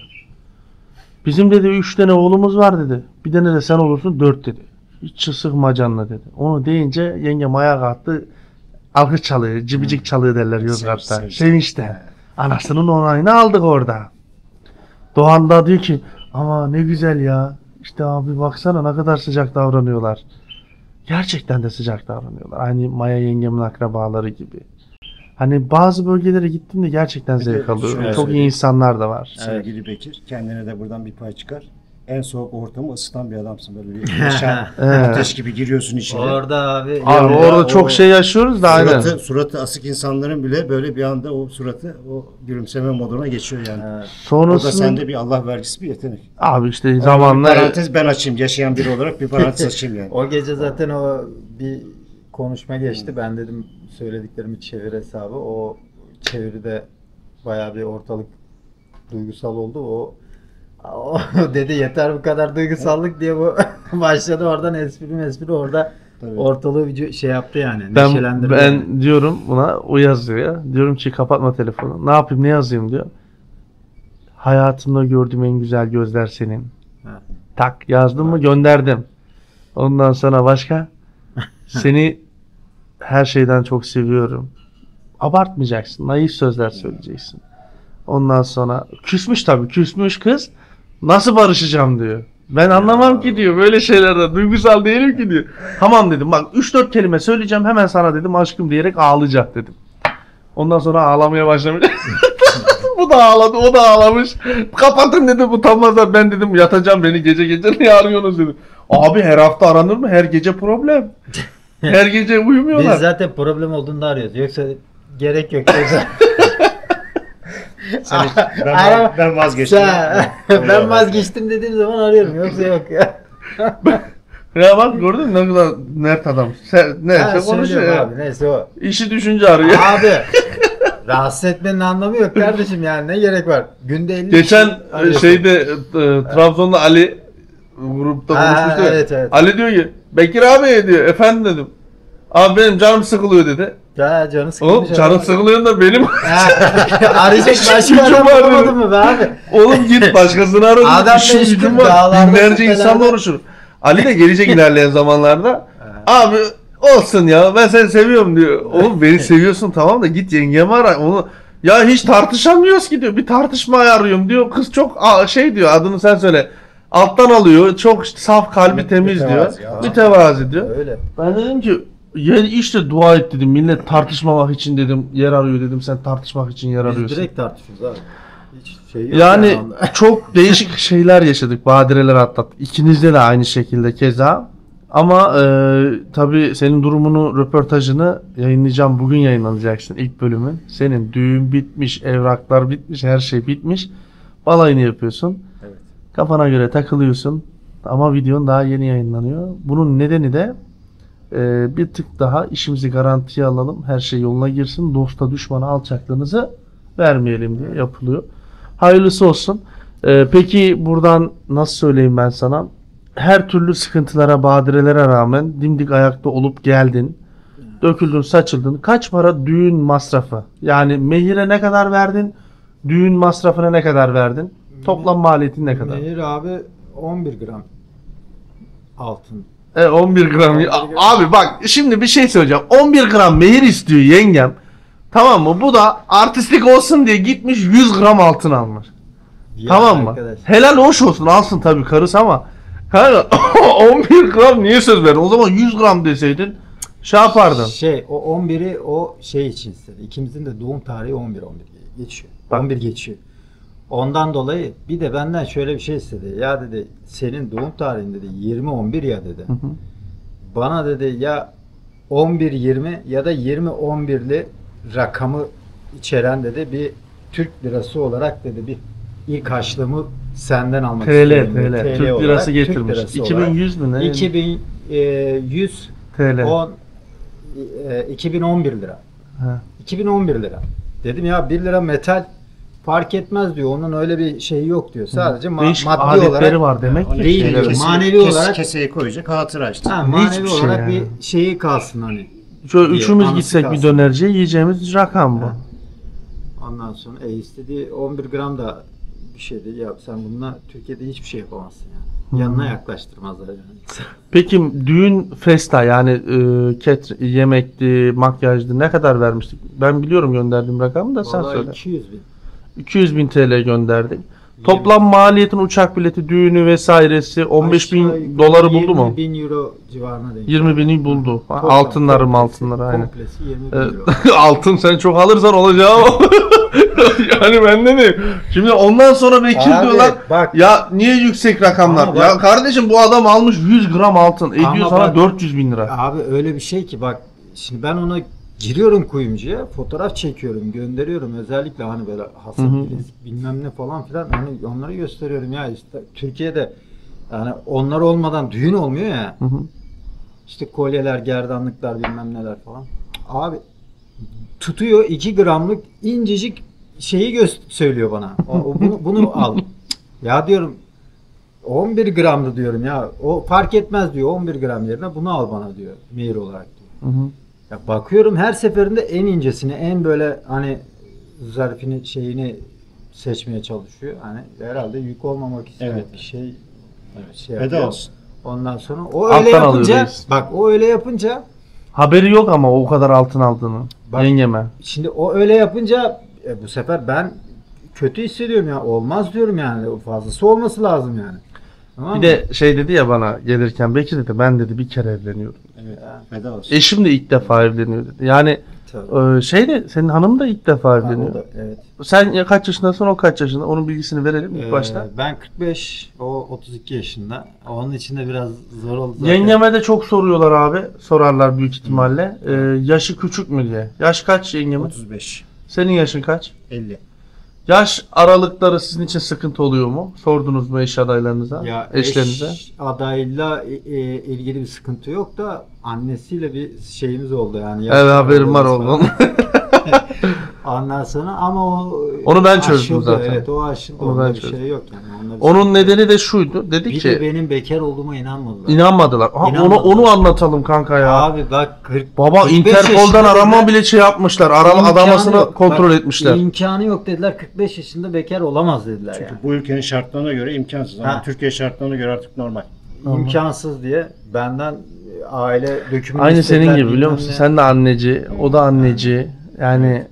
Bizim dedi 3 tane oğlumuz var dedi. Bir tane de sen olursun 4 dedi. Hiç sıkma canına dedi. Onu deyince yengem ayağa kalktı. Alkış çalıyor, cibicik çalıyor derler Yozgat'ta. Sevinçten. Anasının onayını aldık orada. Doğan da diyor ki, ama ne güzel ya. İşte abi baksana ne kadar sıcak davranıyorlar. Gerçekten de sıcak davranıyorlar. Aynı Maya yengemin akrabaları gibi. Hani bazı bölgelere gittiğimde gerçekten zevk alıyorum. şöyle Çok iyi söyleyeyim. insanlar da var. Sevgili Bekir, kendine de buradan bir pay çıkar. En soğuk ortamı ısıtan bir adamsın. Böyle bir yaşam, ateş gibi giriyorsun içine. Orada abi. Abi orada o çok şey yaşıyoruz da aynen. Suratı asık insanların bile böyle bir anda o suratı, o gülümseme moduna geçiyor yani. O da Sonrasında sende bir Allah vergisi bir yetenek. abi işte Bir zamanla parantez ben açayım, yaşayan biri olarak bir parantez açayım yani. O gece zaten o bir konuşma geçti. Ben dedim söylediklerimi çevir hesabı. O çeviride bayağı bir ortalık duygusal oldu. O dedi yeter bu kadar duygusallık diye bu başladı oradan espri orada Tabii. ortalığı bir şey yaptı yani. ben Neşelendirdi. ben diyorum buna, o yazıyor ya. Diyorum ki kapatma telefonu. Ne yapayım, ne yazayım diyor. Hayatımda gördüğüm en güzel gözler senin. Ha. Tak yazdım mı gönderdim. Ondan sonra başka? Seni her şeyden çok seviyorum. Abartmayacaksın. Naif sözler söyleyeceksin. Ondan sonra küsmüş tabii. Küsmüş kız. Nasıl barışacağım diyor. Ben anlamam ki diyor. Böyle şeylerde duygusal değilim ki diyor. Tamam dedim. Bak 3-4 kelime söyleyeceğim. Hemen sana dedim aşkım diyerek ağlayacak dedim. Ondan sonra ağlamaya başlamış. Bu da ağladı. O da ağlamış. Kapatın dedi, utanmazlar. Ben dedim yatacağım, beni gece gece niye arıyorsunuz dedim. Abi her hafta aranır mı? Her gece problem. Her gece uyumuyorlar. Biz zaten problem olduğunda arıyoruz. Yoksa gerek yok. Ben vazgeçtim. Ben vazgeçtim dediğim zaman arıyorum. Yoksa yok ya. Ya bak gördün mü ne kadar mert adam. Neyse konuşuyor ya. Abi, neyse o. İşi düşünce arıyor. Abi rahatsız etmenin anlamı yok kardeşim yani ne gerek var? Günde 50 Geçen kişi arıyorsun. şeyde Trabzon'da Ali grupta konuşmuştu. ya. Evet. Ali diyor ki Bekir abi diyor, efendim dedim. Abi benim canım sıkılıyor dedi. Ya canı sıkılmış. Oğlum canım sıkılıyor da benim. Arayacak başka adam var bulamadın dedi. mı be abi? Oğlum git başkasını ara. Adam İşim meşgul, gücüm var. dağlarda, Binlerce insanla tepelerde. uğraşır. Ali de gelecek ilerleyen zamanlarda. Abi olsun ya, ben seni seviyorum diyor. Oğlum beni seviyorsun tamam da git yengemi ara. Onu ya hiç tartışamıyoruz ki diyor. Bir tartışma arıyorum diyor. Kız çok şey diyor, adını sen söyle. Alttan alıyor. Çok saf, kalbi temiz diyor. Mütevazi ya. Mütevazi diyor. Öyle. Ben dedim ki işte dua et dedim. Millet tartışmamak için dedim yer arıyor dedim. Sen tartışmak için yer Biz arıyorsun. direkt tartışıyoruz abi. Hiç şey yok Yani onda. çok değişik şeyler yaşadık. Badireler atlattık. İkinizde de aynı şekilde keza. Ama tabii senin durumunu, röportajını yayınlayacağım. Bugün yayınlanacaksın ilk bölümün. Senin düğün bitmiş, evraklar bitmiş, her şey bitmiş. Balayını yapıyorsun. Evet. Kafana göre takılıyorsun. Ama videon daha yeni yayınlanıyor. Bunun nedeni de bir tık daha işimizi garantiye alalım. Her şey yoluna girsin. Dosta düşmana alçaklığınızı vermeyelim diye yapılıyor. Hayırlısı olsun. Peki buradan nasıl söyleyeyim ben sana? Her türlü sıkıntılara, badirelere rağmen dimdik ayakta olup geldin. Döküldün, saçıldın. Kaç para düğün masrafı? Yani mehire ne kadar verdin? Düğün masrafına ne kadar verdin? Toplam maliyetin ne kadar? Mehir abi 11 gram altın. 11 gram. 11 gram. Abi bak şimdi bir şey söyleyeceğim. 11 gram mehir istiyor yengem. Tamam mı? Bu da artistlik olsun diye gitmiş 100 gram altın almış. Ya Tamam mı? arkadaş. Helal hoş olsun, alsın tabii karısı ama kanka 11 gram niye söz verdin? O zaman 100 gram deseydin şey yapardın. O 11'i o şey için istedi. İkimizin de doğum tarihi 11 geçiyor. Bak. 11 geçiyor. Ondan dolayı bir de benden şöyle bir şey istedi. Ya dedi senin doğum tarihin dedi 20-11 ya dedi. Hı hı. Bana dedi ya 11-20 ya da 20-11'li rakamı içeren dedi bir Türk lirası olarak dedi bir ilk harçlığımı senden almak istiyorum. TL. Türk olarak, lirası Türk getirmiş. lirası 2100 mü ne? 2100 TL. 10 2011 lira. He. 2011 lira. Dedim ya 1 lira metal fark etmez diyor. Onun öyle bir şeyi yok diyor. Sadece Değişik maddi adetleri olarak var demek ki. değil şeylerin. diyor. Manevi olarak keseye koyacak hatıra işte. ha, Hiçbir manevi şey olarak yani. bir şeyi kalsın hani. Şöyle diye, üçümüz anısı gitsek bir kalsın. dönerciye yiyeceğimiz rakam bu. Ha. Ondan sonra istediği 11 gram da bir şey değil. Ya sen bununla Türkiye'de hiçbir şey yapamazsın yani. Yanına yaklaştırmazlar yani. Peki düğün festa yani yemekti, makyajdı ne kadar vermiştik? Ben biliyorum gönderdiğim rakamı da sen Vallahi söyle. 200 bin. 200 bin TL gönderdik. Toplam maliyetin uçak bileti, düğünü vesairesi 15 bin Aşağı yukarı doları buldu mu? 20 bin euro civarına denk. 20 bini buldu. Ha, Toplam, altınları komplesi- altınları aynen. Komplesi 20 bin euro. Altın sen çok alırsan olacağı o. Yani ben de mi? Şimdi ondan sonra Bekir Abi, diyorlar bak. ya niye yüksek rakamlar? Ama Ya bak. kardeşim bu adam almış 100 gram altın. Ediyor Ama sana bak. 400 bin lira. Abi öyle bir şey ki bak şimdi ben ona giriyorum kuyumcuya fotoğraf çekiyorum gönderiyorum özellikle hani böyle hasat bilezik bilmem ne falan filan hani onları gösteriyorum ya işte Türkiye'de yani onlar olmadan düğün olmuyor ya Hı hı. işte kolyeler gerdanlıklar bilmem neler falan abi tutuyor 2 gramlık incecik şeyi söylüyor bana bunu al ya diyorum 11 gramdı diyorum ya o fark etmez diyor 11 gram yerine bunu al bana diyor mehir olarak diyor. Hı hı. Ya bakıyorum her seferinde en incesini, en böyle hani zarfini şeyini seçmeye çalışıyor. Hani herhalde yük olmamak istiyor Evet. bir şey. Şey Feda yapıyor. olsun. Ondan sonra o Alttan öyle alıyor yapınca reis. bak o öyle yapınca Haberi yok ama o kadar altın aldığını. Bak- Yengeme. şimdi o öyle yapınca bu sefer ben kötü hissediyorum ya olmaz diyorum yani fazlası olması lazım yani. Tamam Bir mı? de şey dedi ya bana gelirken Bekir dedi ben dedi bir kere evleniyorum. Evet. Feda olsun. Eşim de ilk defa evleniyor dedi. Yani Tabii. şey de senin hanım da ilk defa Ha, evleniyor. o da, evet. Sen ya kaç yaşındasın o kaç yaşında? Onun bilgisini verelim ilk başta. Ben 45, o 32 yaşında. Onun için de biraz zor oldu zaten. Yengeme de çok soruyorlar abi. Sorarlar büyük ihtimalle. Yaşı küçük mü diye. Yaş kaç yengeme? 35, Senin yaşın kaç? 50. Yaş aralıkları sizin için sıkıntı oluyor mu? Sordunuz mu eş adaylarınıza? Ya eşlerinize? eş adayla ilgili bir sıkıntı yok da annesiyle bir şeyimiz oldu yani. yaş Evet haberim var aralığımız oğlum. Ondan sonra ama Onu ben çözdüm aşıldı, zaten. Evet o aşıldı. Onu Onda ben bir çözdüm. şey yok yani. Onda bir Onun sıkıntı yok. nedeni de şuydu. Dedi Bir ki de benim bekar olduğuma inanmadılar. inanmadılar. Ha, İnanmadılar. onu anlatalım kanka ya. Abi bak 40 Baba 45 Interpol'dan yaşında arama dediler, bile şey yapmışlar. imkanı Adamasını yok. kontrol Bak, etmişler. İmkanı yok dediler. 45 yaşında bekar olamaz dediler Çünkü yani. bu ülkenin şartlarına göre imkansız ama Ha. Türkiye şartlarına göre artık normal. İmkansız diye benden aile dökümünü Aynı istediler, senin gibi biliyor bilmem musun? ne. Sen de anneci, o da anneci. Yani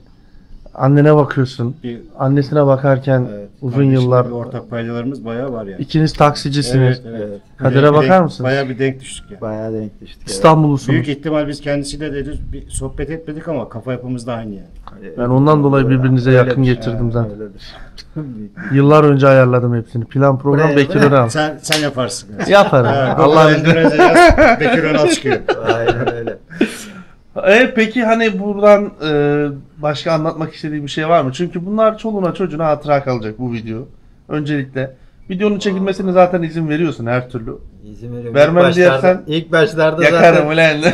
annene bakıyorsun. Bir Annesine bakarken Evet, uzun kardeşimle yıllar bir ortak paydalarımız bayağı var yani. ikiniz taksicisiniz. Evet. Kadere bakar mısınız? Bayağı bir denk düştük yani. Bayağı denk düştük. evet. İstanbullusunuz. Büyük ihtimal biz kendisiyle de bir sohbet etmedik ama kafa yapımız da aynı yani. Ben ondan dolayı birbirinize Öyledir. yakın getirdim zaten. Öyledir. Yıllar önce ayarladım hepsini. Plan program Buraya- Bekir Önal. Sen yaparsın. Yaparım. Ha, Allah Google'a izniyle. Endonezya yaz, Bekir Önal çıkıyor. Aynen öyle. Peki hani buradan başka anlatmak istediğim bir şey var mı? Çünkü bunlar çoluğuna çocuğuna hatıra kalacak bu video. Öncelikle videonun çekilmesine zaten izin veriyorsun her türlü. İzin veriyorum. Vermem diyersen ilk başlarda yakarım zaten ulan.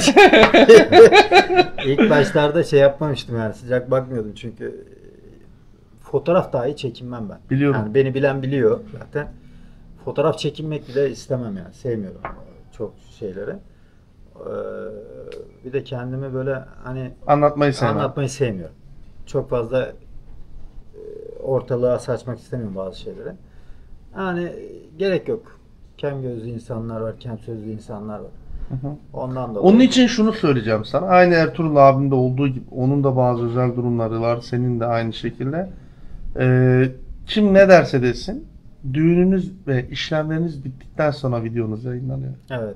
ilk başlarda şey yapmamıştım yani sıcak bakmıyordum çünkü fotoğraf dahi çekinmem ben. Biliyorum. Yani beni bilen biliyor zaten. Fotoğraf çekinmek bile istemem yani. Sevmiyorum çok şeyleri. Bir de kendimi böyle hani Anlatmayı sevmem. anlatmayı sevmiyorum. Çok fazla ortalığa saçmak istemiyorum bazı şeyleri. Yani gerek yok. Kem gözlü insanlar var, kem sözlü insanlar var. Ondan dolayı. Onun için şunu söyleyeceğim sana. Aynı Ertuğrul abimde olduğu gibi onun da bazı özel durumları var. Senin de aynı şekilde. Kim ne derse desin düğününüz ve işlemleriniz bittikten sonra videonuz yayınlanıyor. Evet.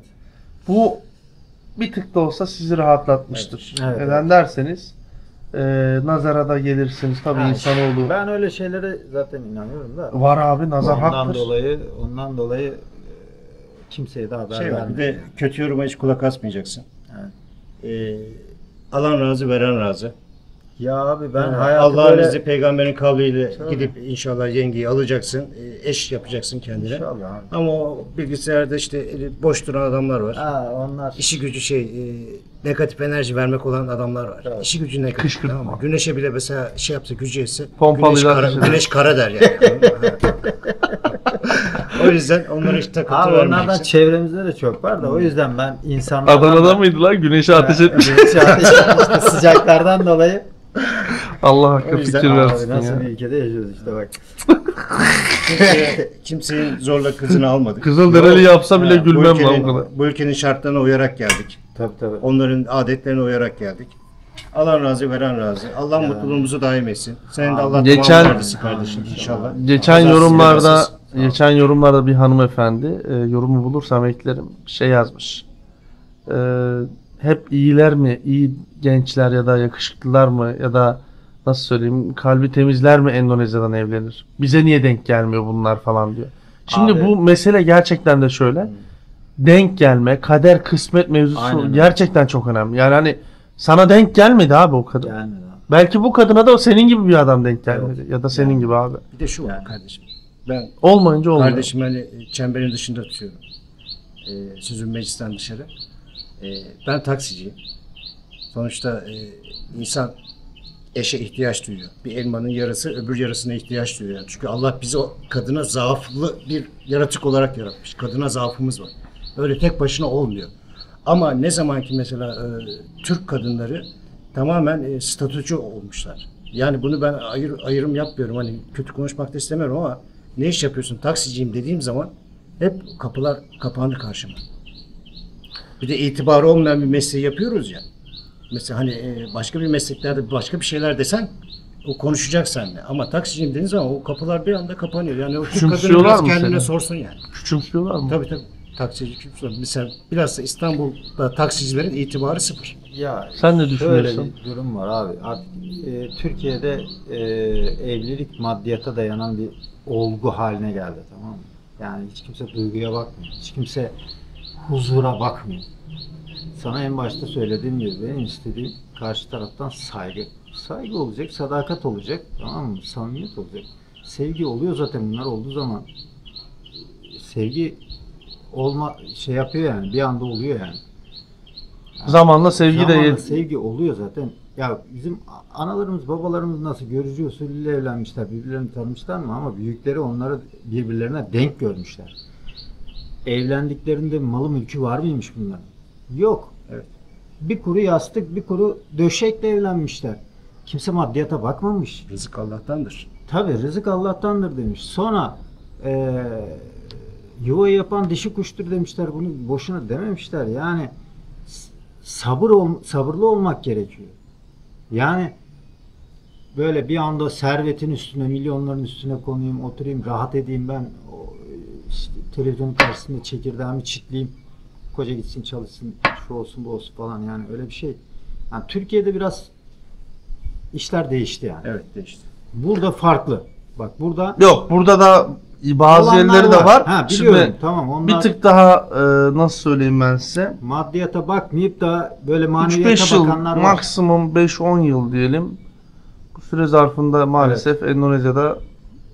Bu bir tık da olsa sizi rahatlatmıştır. Evet, Neden evet. derseniz nazara da gelirsiniz. Tabii Ha, insanoğlu Ben öyle şeylere zaten inanıyorum da. var abi nazar haktır. Ondan dolayı kimseye de haber Şey var, bir vermiyorum. de kötü yoruma hiç kulak asmayacaksın. Evet. Alan razı, veren razı. Ya abi ben Yani hayatı Allah'ın böyle... izni peygamberin kavliyle Tabii. gidip inşallah yengeyi alacaksın. Eş yapacaksın kendine. İnşallah abi. Ama o bilgisayarda işte boş duran adamlar var. Ha, onlar İşi gücü negatif enerji vermek olan adamlar var. Evet. İşi gücü negatif. Kışkırtma. Tamam mı? Güneşe bile mesela şey yapsa gücü yetse Pompalıyla güneş, ateş eder. güneş kara der yani. O yüzden onlara hiç takıntı Abi onlardan vermeyeceksin. çevremizde de çok var da o yüzden ben insanlardan Adana'da da- mıydı lan? Güneşe ateş etmiş. Güneşe ateş etmişti sıcaklardan dolayı. Allah O hakkı yüzden fikir Abi versin nasıl ya. bir ülkede yaşıyoruz işte bak. Kimsenin zorla kızını almadık. Kızılderili yapsa bile Ha, gülmem lan bu kadar. Bu ülkenin şartlarına uyarak geldik. Tabii. Onların adetlerine uyarak geldik. Allah razı, veren razı. Allah mutluluğumuzu daim etsin. Senin de Allah Geçen- tamamını versin kardeşim inşallah. Geçen Kazasız yorumlarda belasız. bir hanımefendi yorumu bulursam eklerim şey yazmış. Hep iyiler mi, iyi gençler ya da yakışıklılar mı ya da nasıl söyleyeyim kalbi temizler mi Endonezya'dan evlenir? Bize niye denk gelmiyor bunlar falan diyor. Şimdi Abi- bu mesele gerçekten de şöyle. Denk gelme, kader, kısmet mevzusu Aynen öyle. gerçekten çok önemli. Yani hani sana denk gelmedi abi o kadın. Gelmedi abi. Belki bu kadına da senin gibi bir adam denk gelmedi ya da senin gibi abi. Bir de şu var Yani. kardeşim. Ben Olmayınca olmuyor. kardeşim hani çemberin dışında tutuyorum. Sözüm meclisten dışarı. Ben taksiciyim. Sonuçta insan eşe ihtiyaç duyuyor. Bir elmanın yarısı öbür yarısına ihtiyaç duyuyor. Yani. Çünkü Allah bizi o kadına zaaflı bir yaratık olarak yaratmış. Kadına zaafımız var. Öyle tek başına olmuyor. Ama ne zaman ki mesela Türk kadınları tamamen statücü olmuşlar. Yani bunu ben ayrım yapmıyorum. Hani kötü konuşmak da istemiyorum ama ne iş yapıyorsun? Taksiciyim dediğim zaman hep kapılar kapandı karşıma. Bir de itibarı olmayan bir mesleği yapıyoruz ya. Mesela hani başka bir mesleklerde başka bir şeyler desen o konuşacak seninle. Ama taksiciyim dediğin zaman o kapılar bir anda kapanıyor. Yani o Türk kadını Küçümsüyorlar biraz mı kendine seni? sorsun yani. Küçümsüyorlar mı? Tabii. Taksici kimse. Mesela bilhassa İstanbul'da taksicilerin itibarı sıfır. Ya Sen ne şöyle düşünüyorsun? bir durum var abi. Artık Türkiye'de evlilik maddiyata dayanan bir olgu haline geldi, tamam mı? Yani hiç kimse duyguya bakmıyor. Hiç kimse huzura bakmıyor. Sana en başta söylediğim gibi benim istediğim karşı taraftan saygı. Saygı olacak, sadakat olacak, tamam mı? Samimiyet olacak. Sevgi oluyor zaten, bunlar olduğu zaman sevgi şey yapıyor yani, bir anda oluyor yani. Zamanla sevgi de Zamanla sevgi oluyor zaten. Ya bizim analarımız, babalarımız nasıl görücü usulüyle evlenmişler, birbirlerini tanımışlar mı? Ama büyükleri onları birbirlerine denk görmüşler. Evlendiklerinde malı mülkü var mıymış bunların? Yok. Evet. Bir kuru yastık, bir kuru döşekle evlenmişler. Kimse maddiyata bakmamış. Rızık Allah'tandır. Tabii rızık Allah'tandır demiş. Sonra yuva yapan dişi kuştur demişler. Bunu boşuna dememişler. Yani sabırlı olmak gerekiyor. Yani böyle bir anda servetin üstüne, milyonların üstüne konayım, oturayım, rahat edeyim ben. İşte televizyonun karşısında çekirdeğimi çitleyeyim. Koca gitsin çalışsın, şu olsun bu olsun falan, yani öyle bir şey. Yani Türkiye'de biraz işler değişti yani. Evet değişti. Burada farklı. Bak burada yok. Burada da bazı olanlar yerleri de var. Ha, biliyorum. Şimdi Tamam, onlar bir tık daha nasıl söyleyeyim ben size? maddiyata bakmayıp da böyle 3-5 maneviyata yıl, bakanlar var. maksimum 5-10 yıl diyelim. Bu süre zarfında maalesef Endonezya'da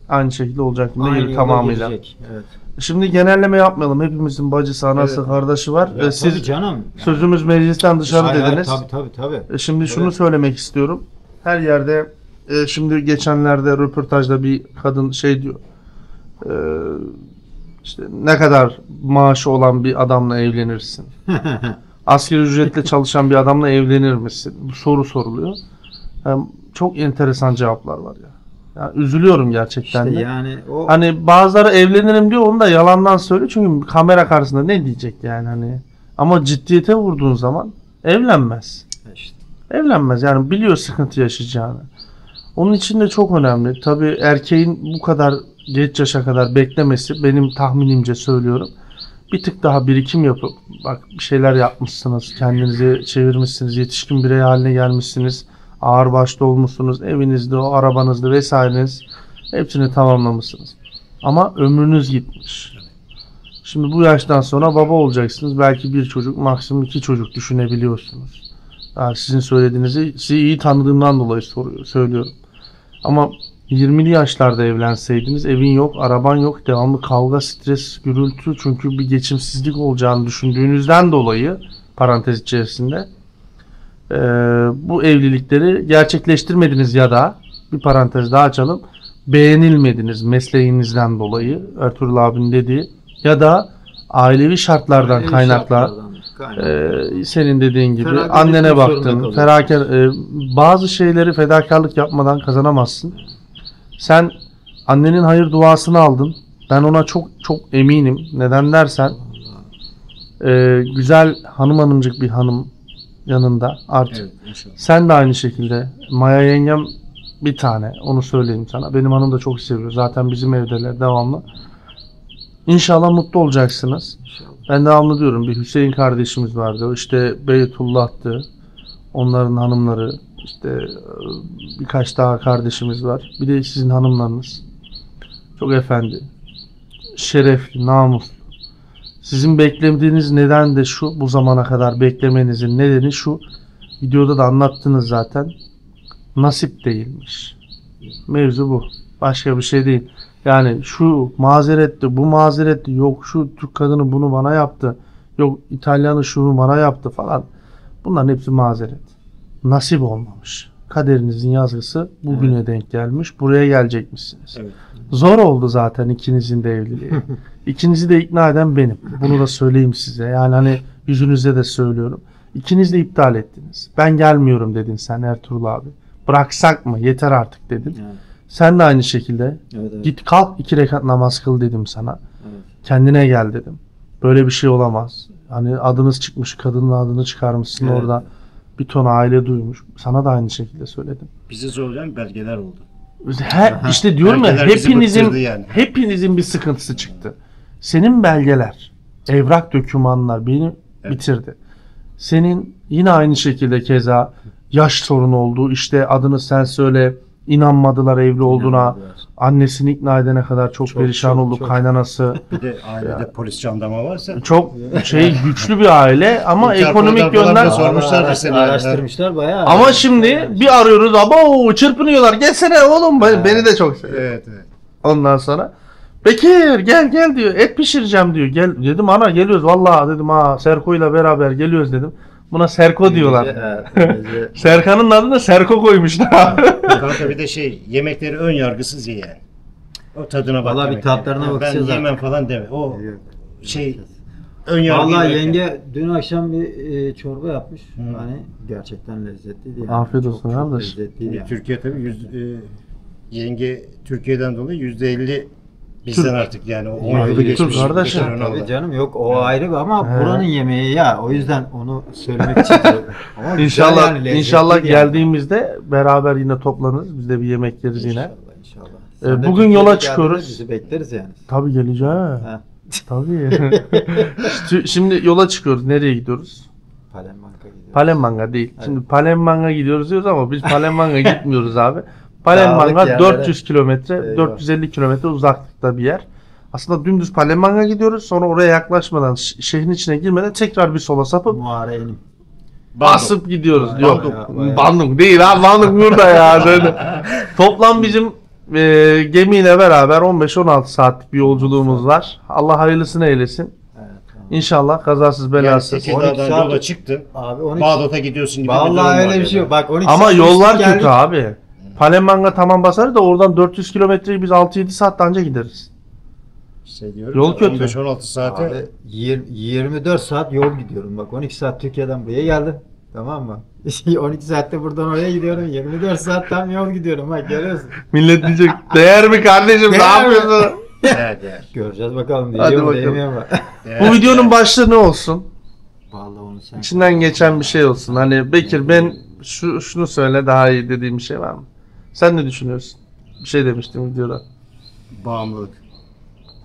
aynı şekilde olacak gibi Aynı değil yolda tamamıyla. gidecek. Evet. Şimdi genelleme yapmayalım. Hepimizin bacısı, anası, Evet. kardeşi var. Ya, Siz tabii canım. sözümüz meclisten dışarı Hayır, dediniz. Tabii. Şimdi şunu Evet. söylemek istiyorum. Her yerde şimdi geçenlerde röportajda bir kadın şey diyor. İşte ne kadar maaşı olan bir adamla evlenirsin? Asgari ücretle çalışan bir adamla evlenir misin? Bu soru soruluyor. Çok enteresan cevaplar var ya. Yani üzülüyorum gerçekten İşte de. yani o Hani bazıları evlenirim diyor, onu da yalandan söylüyor. Çünkü kamera karşısında ne diyecek yani hani. Ama ciddiyete vurduğun zaman evlenmez. işte. Evlenmez yani, biliyor sıkıntı yaşayacağını. Onun için de çok önemli. Tabii erkeğin bu kadar geç yaşa kadar beklemesi, benim tahminimce söylüyorum, bir tık daha birikim yapıp bak bir şeyler yapmışsınız, kendinizi çevirmişsiniz, yetişkin birey haline gelmişsiniz, ağırbaşlı olmuşsunuz, evinizde, o arabanızda vesaireniz hepsini tamamlamışsınız. Ama ömrünüz gitmiş. Şimdi bu yaştan sonra baba olacaksınız. Belki bir çocuk, maksimum 2 çocuk düşünebiliyorsunuz. Yani sizin söylediğinizi sizi iyi tanıdığımdan dolayı söylüyorum. Ama 20'li yaşlarda evlenseydiniz, evin yok, araban yok, devamlı kavga, stres, gürültü, çünkü bir geçimsizlik olacağını düşündüğünüzden dolayı parantez içerisinde bu evlilikleri gerçekleştirmediniz ya da bir parantez daha açalım, beğenilmediniz mesleğinizden dolayı, Ertuğrul abinin dediği, ya da ailevi şartlardan kaynakla senin dediğin gibi Feragat annene etmek baktın, bazı şeyleri fedakarlık yapmadan kazanamazsın. Sen annenin hayır duasını aldın. Ben ona çok çok eminim. Neden dersen güzel hanımcık bir hanım yanında artık. Evet, inşallah. Sen de aynı şekilde. Maya yengem bir tane. Onu söyleyeyim sana. Benim hanım da çok seviyor. Zaten bizim evdeler devamlı. İnşallah mutlu olacaksınız. Ben devamlı diyorum. Bir Hüseyin kardeşimiz vardı. O işte Beytullah'tı. Onların hanımları. İşte birkaç daha kardeşimiz var. Bir de sizin hanımlarınız. Çok efendi. Şerefli, namuslu. Sizin beklediğiniz neden de şu. Bu zamana kadar beklemenizin nedeni şu. Videoda da anlattınız zaten. Nasip değilmiş. Mevzu bu. Başka bir şey değil. Yani şu mazeretti, bu mazeretti, yok şu Türk kadını bunu bana yaptı, yok İtalyanı şunu bana yaptı falan. Bunların hepsi mazeret. Nasip olmamış. Kaderinizin yazgısı bugüne denk gelmiş. Buraya gelecekmişsiniz. Evet. Zor oldu zaten ikinizin de evliliği. İkinizi de ikna eden benim. Bunu da söyleyeyim size. Yani hani yüzünüze de söylüyorum. İkiniz de iptal ettiniz. Ben gelmiyorum dedin sen Ertuğrul abi. Bıraksak mı? Yeter artık dedin. Evet. Sen de aynı şekilde. Evet. Git kalk 2 rekat namaz kıl dedim sana. Evet. Kendine gel dedim. Böyle bir şey olamaz. Hani adınız çıkmış, kadının adını çıkarmışsın Evet. orada. Bir ton aile duymuş. Sana da aynı şekilde söyledim. Bizi zorlayan belgeler oldu. İşte diyorum ya, Belgeler bizi hepinizin bıktırdı yani. hepinizin bir sıkıntısı çıktı. Senin belgeler, evrak dokümanlar beni bitirdi. Senin yine aynı şekilde keza yaş sorunu oldu. İşte adını sen söyle. İnanmadılar evli olduğuna. İnanmadılar. Annesini ikna edene kadar çok perişan oldu, kaynanası. Bir de ailede polis jandarma varsa Çok güçlü bir aile ama İlker ekonomik Koydan falan yönden. da sormuşlardır seni. Araştırmışlar bayağı. Ama şimdi bir arıyoruz, abo çırpınıyorlar. Gelsene oğlum, beni de çok seviyor. Evet, evet. Ondan sonra Bekir gel diyor, et pişireceğim diyor. Gel dedim, ana geliyoruz vallahi dedim, Serko'yla beraber geliyoruz dedim. Buna Serko diyorlar. Serkan'ın adını Serko koymuşlar. Kanka bir de yemekleri ön yargısız ye yani. O tadına bak. Vallahi bir yemeklerin. tatlarına Ben bakacağız yemem artık. falan deme. O ön yargı. Vallahi yemek. yenge dün akşam bir çorba yapmış. Hani gerçekten lezzetliydi yani. Afiyet Çok- olsun çok kardeş. lezzetliydi yani. Türkiye tabii yenge Türkiye'den dolayı %50 bizden Türk. artık yani. O 10 Yani yılı Türk geçmiş. kardeşim. geçen Tabii oldu. canım, yok o ayrı ama He. buranın yemeği ya, o yüzden onu söylemek için söyledim. Ama güzel İnşallah yani, lezzetliydi inşallah yani. geldiğimizde beraber yine toplanırız. Biz de bir yemek yeriz yine. İnşallah. Sen de Bugün yola Türkiye'ye çıkıyoruz. geldiğinde bizi bekleriz yani. Tabii geleceğiz. Ha. Tabii. Şimdi yola çıkıyoruz. Nereye gidiyoruz? Palembang'a gidiyoruz. Palembang'a değil. Şimdi Palembang'a gidiyoruz diyoruz ama biz Palembang'a gitmiyoruz abi. Palembang'a Dağlık yerlere. 400 kilometre, Eyvah. 450 kilometre uzaklıkta bir yer. Aslında dümdüz Palembang'a gidiyoruz. Sonra oraya yaklaşmadan, şehrin içine girmeden tekrar bir sola sapıp Muhare inim. basıp gidiyoruz. Bayağı, Yok. bayağı. Bandung değil ha. Bandung burada ya. Toplam bizim gemiyle beraber 15-16 saatlik bir yolculuğumuz var. Allah hayırlısını eylesin. Evet, tamam. İnşallah kazasız Yani belasız. 8 dağdan saat- yola çıktın. Abi 12 Bağdat'a gidiyorsun gibi bir durum Vallahi var öyle bir yani. şey yok. Bak 12 Ama saat yollar geçtik, kötü geldik. abi. Palembang'a tamam basarız da oradan 400 kilometreyi biz 6-7 saatte anca gideriz. Diyorum Yol ya, kötü. 15-16 saate. Abi 24 saat yol gidiyorum. Bak 12 saat Türkiye'den buraya geldim. Tamam mı? 12 saatte buradan oraya gidiyorum. 24 saat tam yol gidiyorum. Bak görüyorsun. Millet diyecek değer mi kardeşim, ne Değer mi? yapıyorsun? Evet, evet. Göreceğiz bakalım. Hadi Diyor mu, bakalım. değmiyor mu? Bu videonun başlığı ne olsun? Vallahi onu sen. İçinden geçen bir şey olsun. Hani Bekir ben şunu söyle daha iyi dediğim bir şey var mı? Sen ne düşünüyorsun? Bir şey demiştim videoda. Bağımlılık.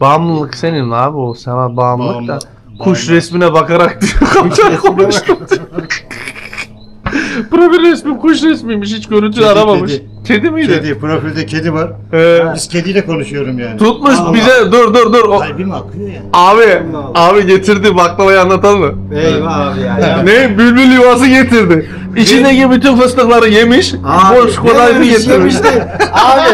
Bağımlılık senin abi, o sana bağımlılık da. Bağımlı- Kuş bağımlı. resmine bakarak diyor. Konuştum. Profil resmi kuş resmiymiş, hiç görüntü Kedi, aramamış. Kedi miydi? Kedi, profilde kedi var. Ee, Biz kediyle konuşuyorum yani. tutmuş Allah. bize dur. Kalbim akıyor yani. Abi getirdi baklavayı, anlatalım mı? Eyvah abi ya. Ne? Bülbül yuvası getirdi. İçindeki bütün fıstıkları yemiş. Boş kolayını getirmiş. Abi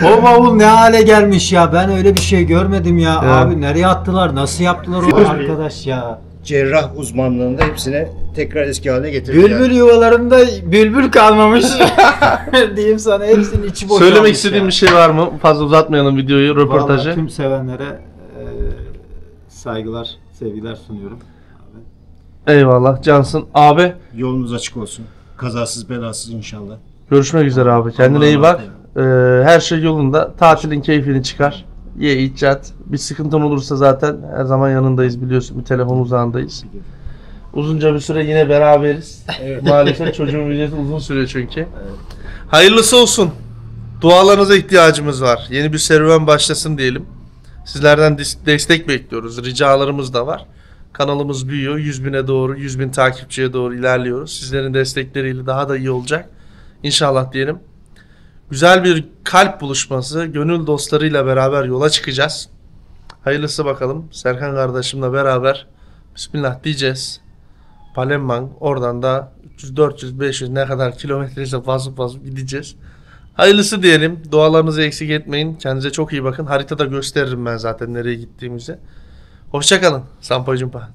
o bavul ne hale gelmiş ya, ben öyle bir şey görmedim ya. Evet. Abi nereye attılar, nasıl yaptılar o arkadaş ya. Cerrah uzmanlığında hepsine tekrar eski haline getirdi. Bülbül yuvalarında bülbül kalmamış. Diyeyim sana, hepsinin içi boşalmış. Söylemek istediğim bir şey var mı? Fazla uzatmayalım videoyu, röportajı. Vallahi tüm sevenlere saygılar, sevgiler sunuyorum. Eyvallah cansın. Abi Yolunuz açık olsun. Kazasız belasız inşallah. görüşmek üzere abi. Kendine Allah'a iyi bak. emanet Her şey yolunda. Tatilin keyfini çıkar. Ye iç yat. Bir sıkıntın olursa zaten her zaman yanındayız biliyorsun. Bir telefon uzağındayız. Uzunca bir süre yine beraberiz. Maalesef çocuğun videosu uzun sürüyor çünkü. Hayırlısı olsun. Dualarınıza ihtiyacımız var. Yeni bir serüven başlasın diyelim. Sizlerden destek bekliyoruz. Ricalarımız da var. Kanalımız büyüyor. 100.000'e doğru, 100.000 takipçiye doğru ilerliyoruz. Sizlerin destekleriyle daha da iyi olacak. İnşallah diyelim. Güzel bir kalp buluşması, gönül dostlarıyla beraber yola çıkacağız. Hayırlısı bakalım. Serkan kardeşimle beraber Bismillah diyeceğiz. Palembang, oradan da 300, 400, 500 ne kadar kilometreyse basıp gideceğiz. Hayırlısı diyelim. Dualarınızı eksik etmeyin. Kendinize çok iyi bakın. Haritada gösteririm ben zaten nereye gittiğimizi. Hoşça kalın. Sampai jumpa.